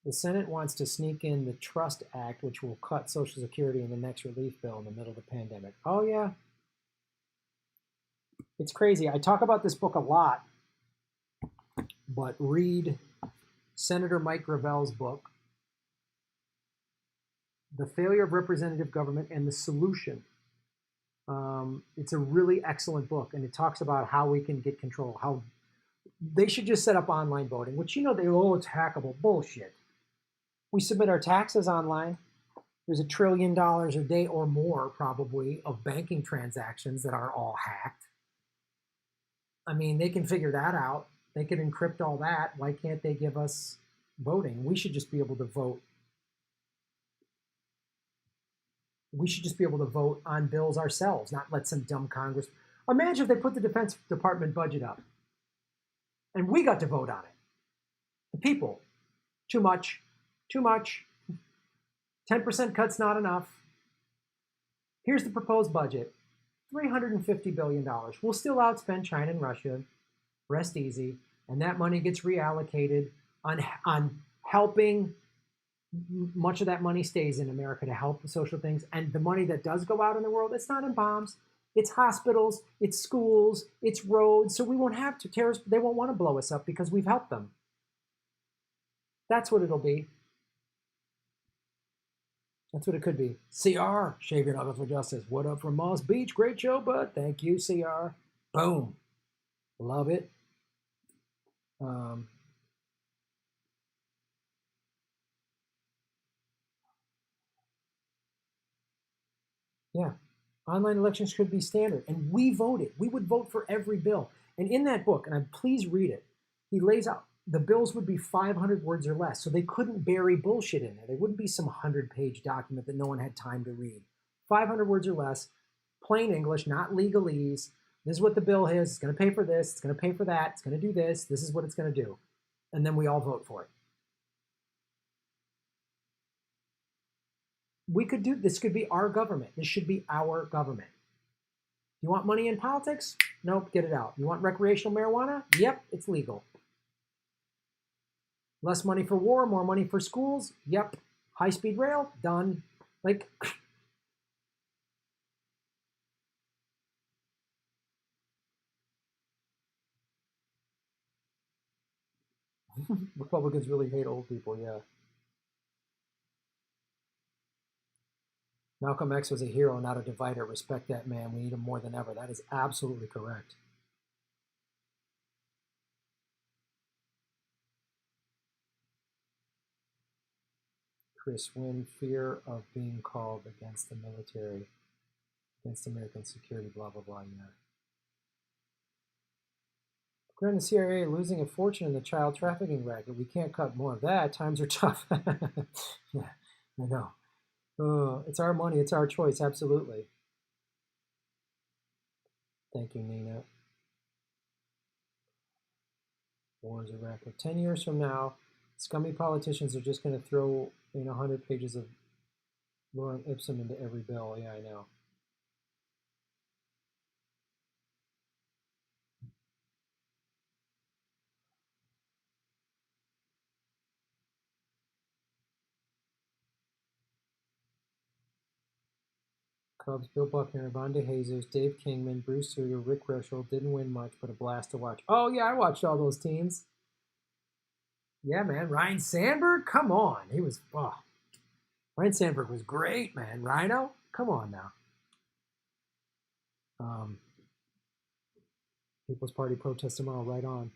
The Senate wants to sneak in the Trust Act, which will cut Social Security in the next relief bill in the middle of the pandemic. Oh, yeah. It's crazy. I talk about this book a lot, but read Senator Mike Gravel's book, The Failure of Representative Government and the Solution. It's a really excellent book, and it talks about how we can get control, how they should just set up online voting, which, it's hackable. Bullshit. We submit our taxes online. There's $1 trillion a day or more, probably, of banking transactions that are all hacked. I mean, they can figure that out. They can encrypt all that. Why can't they give us voting? We should just be able to vote. We should just be able to vote on bills ourselves, not let some dumb Congress. Imagine if they put the Defense Department budget up and we got to vote on it. The people. Too much. 10% cut's not enough. Here's the proposed budget. $350 billion. We'll still outspend China and Russia. Rest easy. And that money gets reallocated on helping. Much of that money stays in America to help social things. And the money that does go out in the world, it's not in bombs. It's hospitals, it's schools, it's roads. So we won't have to, terrorists, they won't want to blow us up because we've helped them. That's what it'll be. That's what it could be. CR, Shave Your Knuckles for Justice. What up from Moss Beach? Great show, bud. Thank you, CR. Boom. Love it. Yeah. Online elections should be standard. And we voted. We would vote for every bill. And in that book, and please read it, he lays out the bills would be 500 words or less. So they couldn't bury bullshit in there. There wouldn't be some 100-page document that no one had time to read. 500 words or less, plain English, not legalese. This is what the bill is. It's going to pay for this. It's going to pay for that. It's going to do this. This is what it's going to do. And then we all vote for it. We could do, this could be our government. This should be our government. You want money in politics? Nope, get it out. You want recreational marijuana? Yep, it's legal. Less money for war, more money for schools? Yep. High-speed rail? Done. Like, Republicans really hate old people, yeah. Malcolm X was a hero, not a divider. Respect that man. We need him more than ever. That is absolutely correct. Kris Wynn, fear of being called against the military, against American security, blah, blah, blah, yeah. We're in the CIA losing a fortune in the child trafficking racket. We can't cut more of that. Times are tough. Yeah, I know. It's our money. It's our choice. Absolutely. Thank you, Nina. War's a racket. 10 years from now, scummy politicians are just going to throw in 100 pages of Lorem Ipsum into every bill. Yeah, I know. Cubs, Bill Buckner, Von DeJesus, Dave Kingman, Bruce Sutter, Rick Russell. Didn't win much, but a blast to watch. Oh, yeah, I watched all those teams. Yeah, man. Ryan Sandberg? Come on. He was, Ryan Sandberg was great, man. Rhino? Come on now. People's Party protest tomorrow, right on.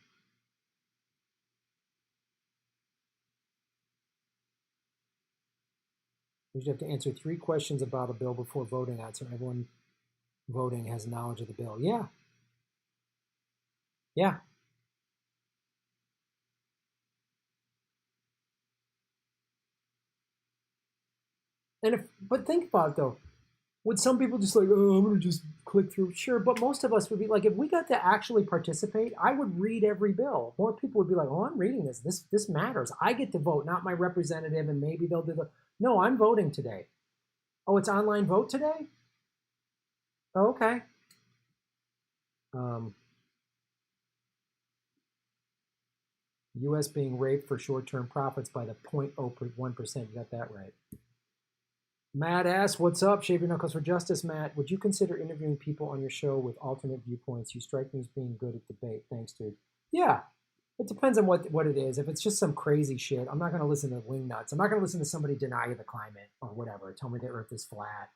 We should have to answer 3 questions about a bill before voting on it, so everyone voting has knowledge of the bill. Yeah. Yeah. But think about it, though. Would some people just like, oh, I'm going to just click through? Sure, but most of us would be like, if we got to actually participate, I would read every bill. More people would be like, oh, I'm reading this. This matters. I get to vote, not my representative, and maybe they'll do the... No, I'm voting today. Oh, it's online vote today? Oh, okay. U.S. being raped for short-term profits by the 0.01%. You got that right. Matt asks, what's up? Shave Your Knuckles for Justice, Matt. Would you consider interviewing people on your show with alternate viewpoints? You strike me as being good at debate. Thanks, dude. Yeah, it depends on what it is. If it's just some crazy shit, I'm not going to listen to wingnuts. I'm not going to listen to somebody deny the climate or whatever. Tell me the earth is flat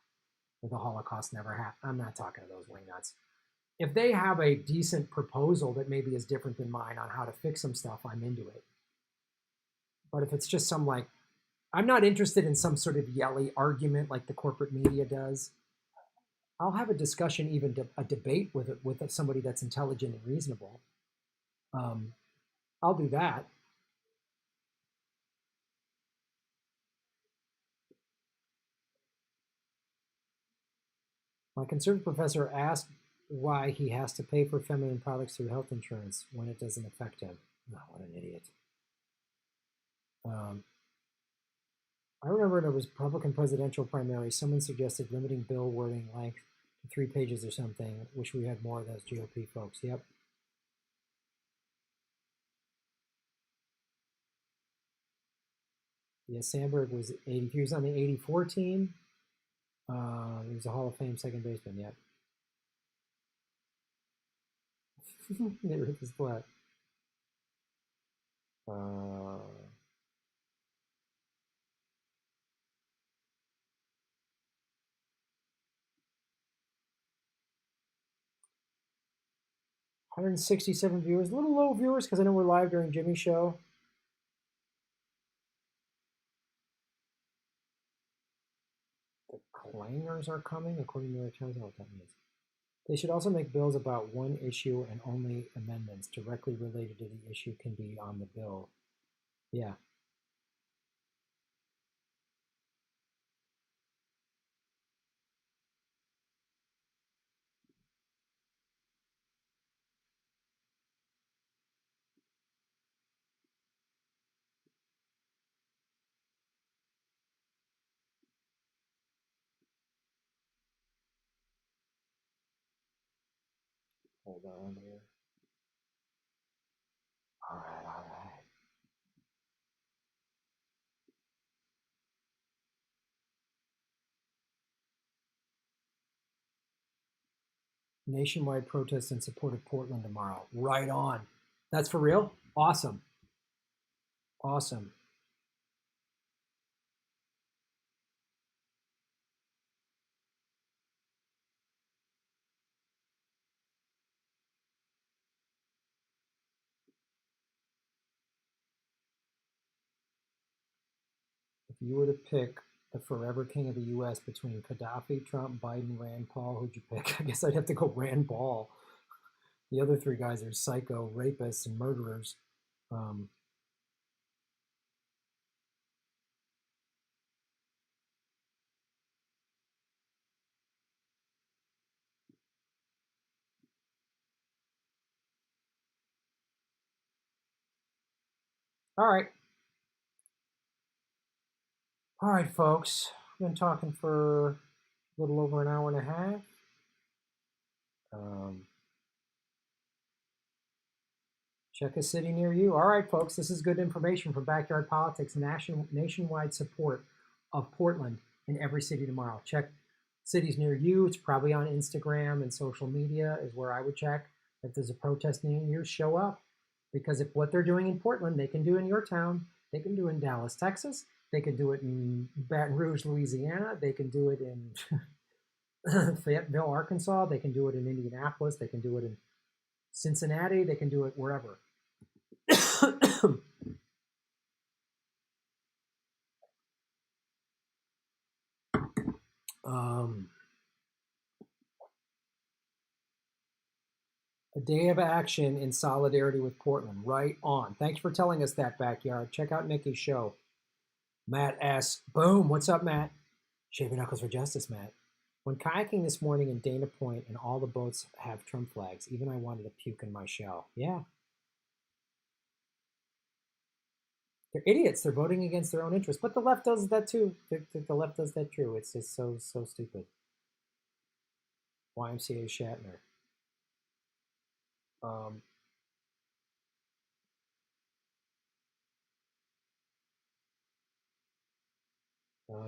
or the Holocaust never happened. I'm not talking to those wingnuts. If they have a decent proposal that maybe is different than mine on how to fix some stuff, I'm into it. But if it's just some like, I'm not interested in some sort of yelly argument like the corporate media does. I'll have a discussion, even a debate with somebody that's intelligent and reasonable. I'll do that. My conservative professor asked why he has to pay for feminine products through health insurance when it doesn't affect him. Oh, what an idiot. I remember in a Republican presidential primary, someone suggested limiting bill wording length to 3 pages or something. Wish we had more of those GOP folks. Yep. Yeah, Sandberg was 83. He was on the 84 team. He was a Hall of Fame second baseman. Yep. They ripped his flat. 167 viewers. A little low viewers because I know we're live during Jimmy's show. The clangers are coming, according to the New York Times. I don't know what that means. They should also make bills about one issue and only amendments directly related to the issue can be on the bill. Yeah. Hold on here. All right, all right. Nationwide protest in support of Portland tomorrow. Right on. That's for real? Awesome. Awesome. If you were to pick the forever king of the U.S. between Gaddafi, Trump, Biden, Rand Paul, who'd you pick? I guess I'd have to go Rand Paul. The other three guys are psycho rapists and murderers. All right. All right, folks. I've been talking for a little over an hour and a half. Check a city near you. All right, folks, this is good information from Backyard Politics, nationwide support of Portland in every city tomorrow. Check cities near you. It's probably on Instagram and social media is where I would check. If there's a protest near you, show up. Because if what they're doing in Portland, they can do in your town, they can do in Dallas, Texas, they can do it in Baton Rouge, Louisiana, they can do it in Fayetteville, Arkansas, they can do it in Indianapolis, they can do it in Cincinnati, they can do it wherever. A day of action in solidarity with Portland. Right on. Thanks for telling us that, Backyard. Check out Nikki's show. Matt S. Boom. What's up, Matt? Shaving Knuckles for Justice, Matt. When kayaking this morning in Dana Point and all the boats have Trump flags, even I wanted to puke in my shell. Yeah. They're idiots. They're voting against their own interests. But the left does that too. The left does that too. It's just so stupid. YMCA Shatner.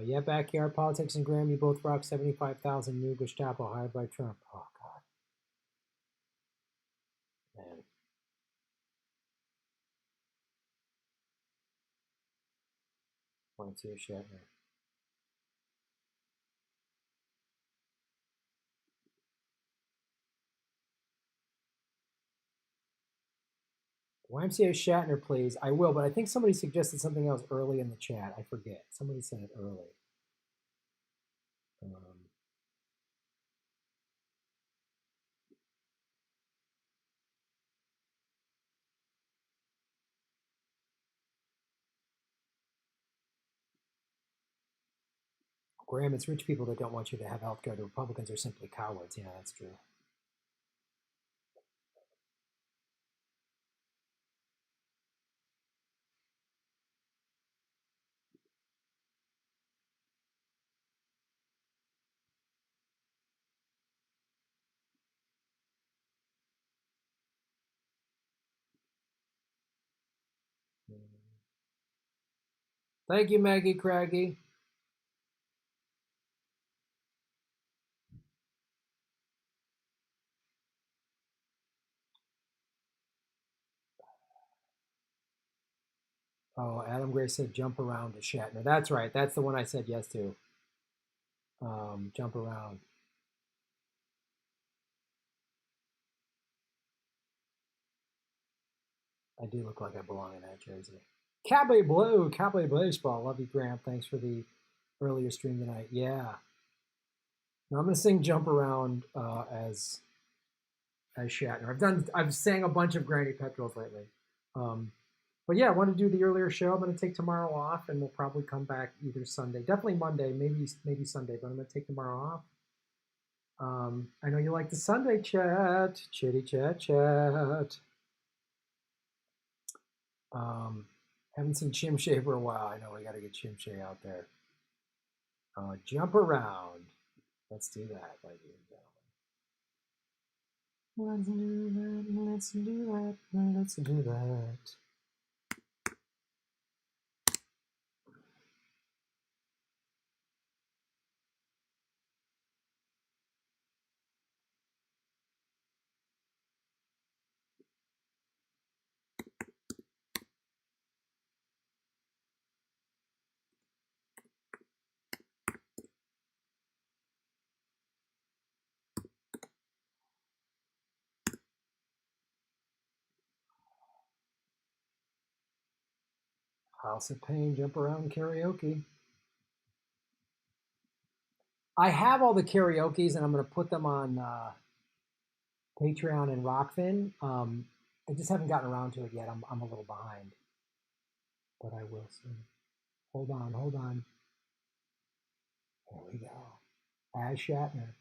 Yeah, Backyard Politics and Graham, you both rock 75,000 new Gestapo hired by Trump. Oh, God. Man. YMCA Shatner. YMCA Shatner, please. I will, but I think somebody suggested something else early in the chat. I forget. Somebody said it early. Graham, it's rich people that don't want you to have health care. The Republicans are simply cowards. Yeah, that's true. Thank you, Maggie Craggy. Oh, Adam Gray said jump around to Shatner. That's right. That's the one I said yes to. Jump around. I do look like I belong in that jersey. Cabby Blue, Cabby Baseball. Love you, Graham. Thanks for the earlier stream tonight. Yeah. Now I'm gonna sing "Jump Around" as Shatner. I've sang a bunch of Granny Petrels lately. But yeah, I want to do the earlier show. I'm going to take tomorrow off, and we'll probably come back either Sunday, definitely Monday, maybe Sunday. But I'm going to take tomorrow off. I know you like the Sunday chat, chitty chat. Haven't seen Chim Shay for a while. I know we got to get Chim Shay out there. Jump around. Let's do that, ladies and gentlemen. Let's do that. House of Pain, Jump Around Karaoke. I have all the karaoke's, and I'm going to put them on Patreon and Rockfin. I just haven't gotten around to it yet. I'm a little behind, but I will soon. Hold on. There we go. As Shatner.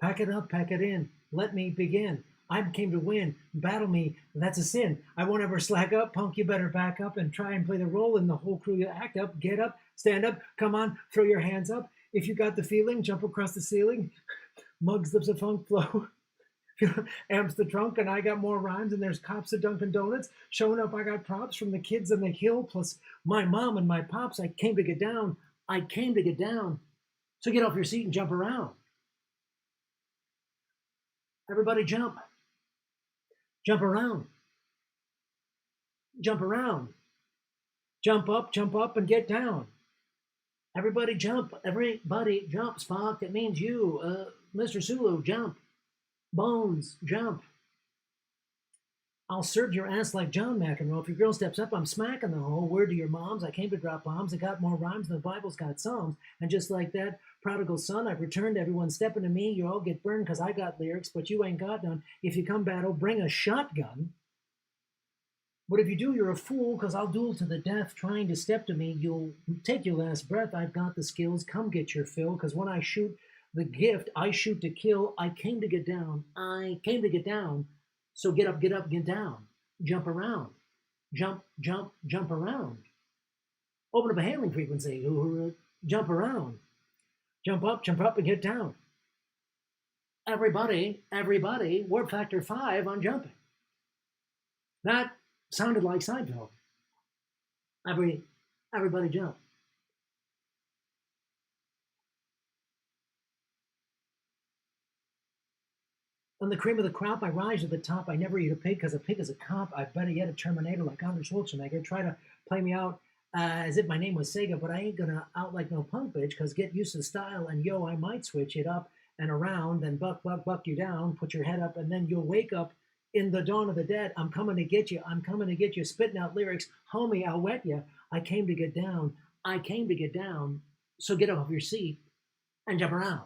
Pack it up, pack it in. Let me begin. I came to win. Battle me. That's a sin. I won't ever slack up. Punk, you better back up and try and play the role in the whole crew. You act up, get up, stand up. Come on, throw your hands up. If you got the feeling, jump across the ceiling. Mugs, lips of funk flow. Amps the trunk, and I got more rhymes, and there's cops at Dunkin' Donuts. Showing up, I got props from the kids on the hill, plus my mom and my pops. I came to get down. So get off your seat and jump around. Everybody jump. Jump around. Jump around. Jump up, and get down. Everybody jump. Everybody jump. Spock, that means you. Mr. Sulu, jump. Bones, jump. I'll serve your ass like John McEnroe. If your girl steps up, I'm smacking the whole. Word to your moms, I came to drop bombs. I got more rhymes than the Bible's got songs. And just like that, prodigal son, I've returned. Everyone stepping to me. You all get burned because I got lyrics, but you ain't got none. If you come battle, bring a shotgun. But if you do, you're a fool, because I'll duel to the death. Trying to step to me, you'll take your last breath. I've got the skills. Come get your fill, because when I shoot the gift, I shoot to kill. I came to get down. So get up, get down. Jump around. Jump around. Open up a handling frequency. Jump around. Jump up, and get down. Everybody, warp factor 5 on jumping. That sounded like Seinfeld. Everybody jump. On the cream of the crop, I rise to the top. I never eat a pig because a pig is a cop. I better yet a Terminator like Arnold Schwarzenegger. Try to play me out as if my name was Sega, but I ain't gonna out like no punk bitch, because get used to the style, and yo, I might switch it up and around, then buck you down, put your head up, and then you'll wake up in the dawn of the dead. I'm coming to get you, spitting out lyrics. Homie, I'll wet you. I came to get down. So get off your seat and jump around.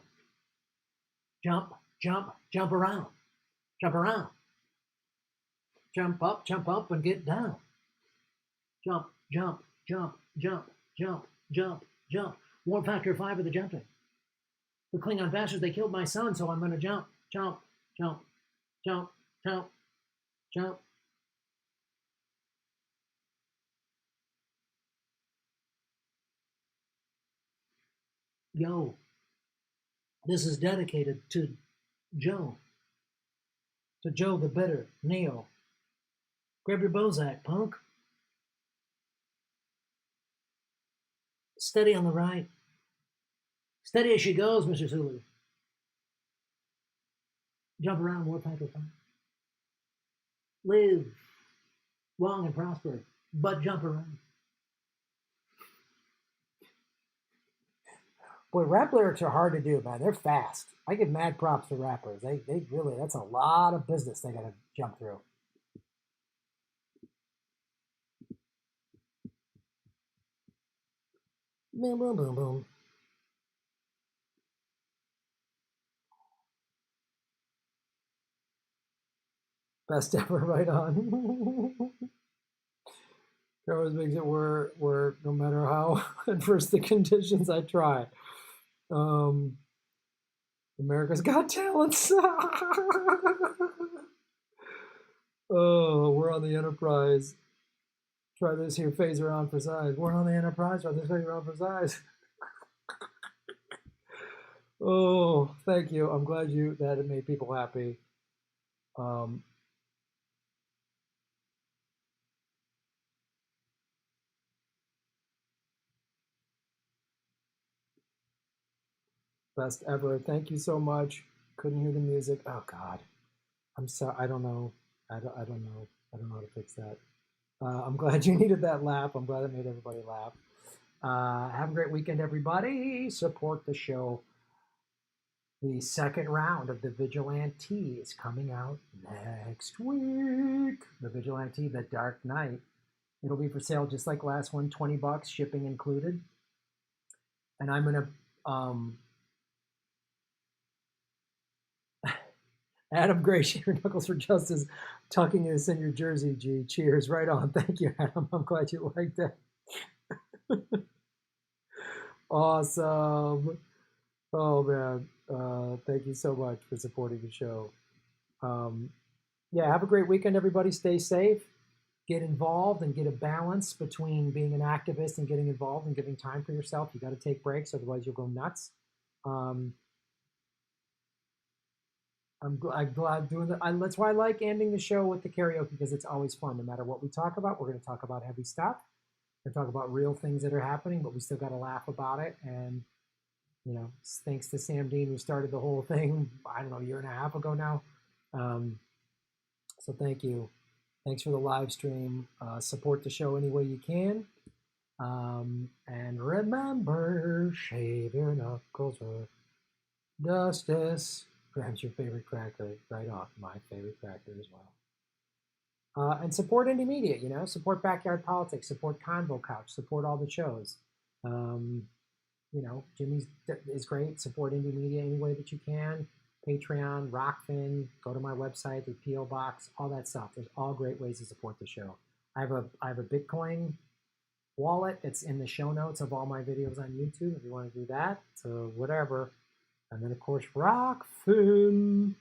Jump around. Jump around. Jump up, and get down. Jump. Warp factor 5 of the jumping. The Klingon bastards, they killed my son, so I'm gonna jump, jump, jump, jump, jump, jump. Yo, this is dedicated to Joe. To Joe the Bitter, Neo. Grab your Bozak, punk. Steady on the right. Steady as she goes, Mr. Sulu. Jump around, Warpacker. Live long and prosper, but jump around. Boy, rap lyrics are hard to do, man. They're fast. I give mad props to rappers. They really, that's a lot of business they gotta jump through. Boom, boom, boom, boom. Best ever, right on. It always makes it work no matter how adverse the conditions, I try. America's Got Talents. Oh, we're on the Enterprise. Try this here, phaser on for size. We're on the Enterprise. Try this phaser on for size. Oh, thank you. I'm glad that it made people happy. Best ever. Thank you so much. Couldn't hear the music. Oh God. I'm sorry. I don't know. I don't know. I don't know how to fix that. I'm glad you needed that laugh. I'm glad it made everybody laugh. Have a great weekend, everybody. Support the show. The second round of the Vigilante is coming out next week. The Vigilante, The Dark Knight. It'll be for sale just like last one, $20, shipping included. And I'm gonna Adam Gray, Shaver Knuckles for Justice, tucking this in your jersey, G. Cheers. Right on. Thank you, Adam. I'm glad you liked that. Awesome. Oh, man. Thank you so much for supporting the show. Yeah, have a great weekend, everybody. Stay safe. Get involved and get a balance between being an activist and getting involved and giving time for yourself. You got to take breaks, otherwise you'll go nuts. I'm glad doing that. That's why I like ending the show with the karaoke, because it's always fun. No matter what we talk about, we're going to talk about heavy stuff. We're going to talk about real things that are happening, but we still got to laugh about it. And, you know, thanks to Sam Dean, who started the whole thing, I don't know, a year and a half ago now. So thank you. Thanks for the live stream. Support the show any way you can. And remember, shave your knuckles for justice. Grabs your favorite cracker right off. My favorite cracker as well. And support indie media, you know, support Backyard Politics, support Convo Couch, support all the shows. You know, Jimmy's is great. Support indie media any way that you can. Patreon, Rockfin, go to my website, the P.O. Box, all that stuff. There's all great ways to support the show. I have a Bitcoin wallet. It's in the show notes of all my videos on YouTube if you want to do that. So whatever. And then, of course, Rockfin,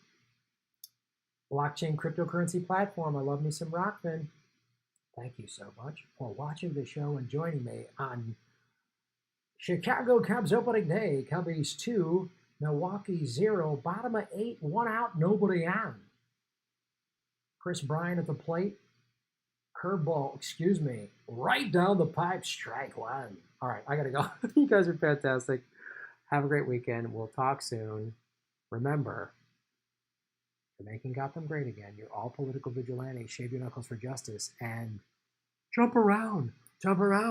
blockchain cryptocurrency platform. I love me some Rockfin. Thank you so much for watching the show and joining me on Chicago Cubs opening day. Cubbies 2, Milwaukee 0, bottom of 8, 1 out, nobody on. Chris Bryant at the plate. Curveball, excuse me, right down the pipe, strike one. All right, I got to go. You guys are fantastic. Have a great weekend. We'll talk soon. Remember, you're making Gotham great again. You're all political vigilantes. Shave your knuckles for justice and jump around. Jump around.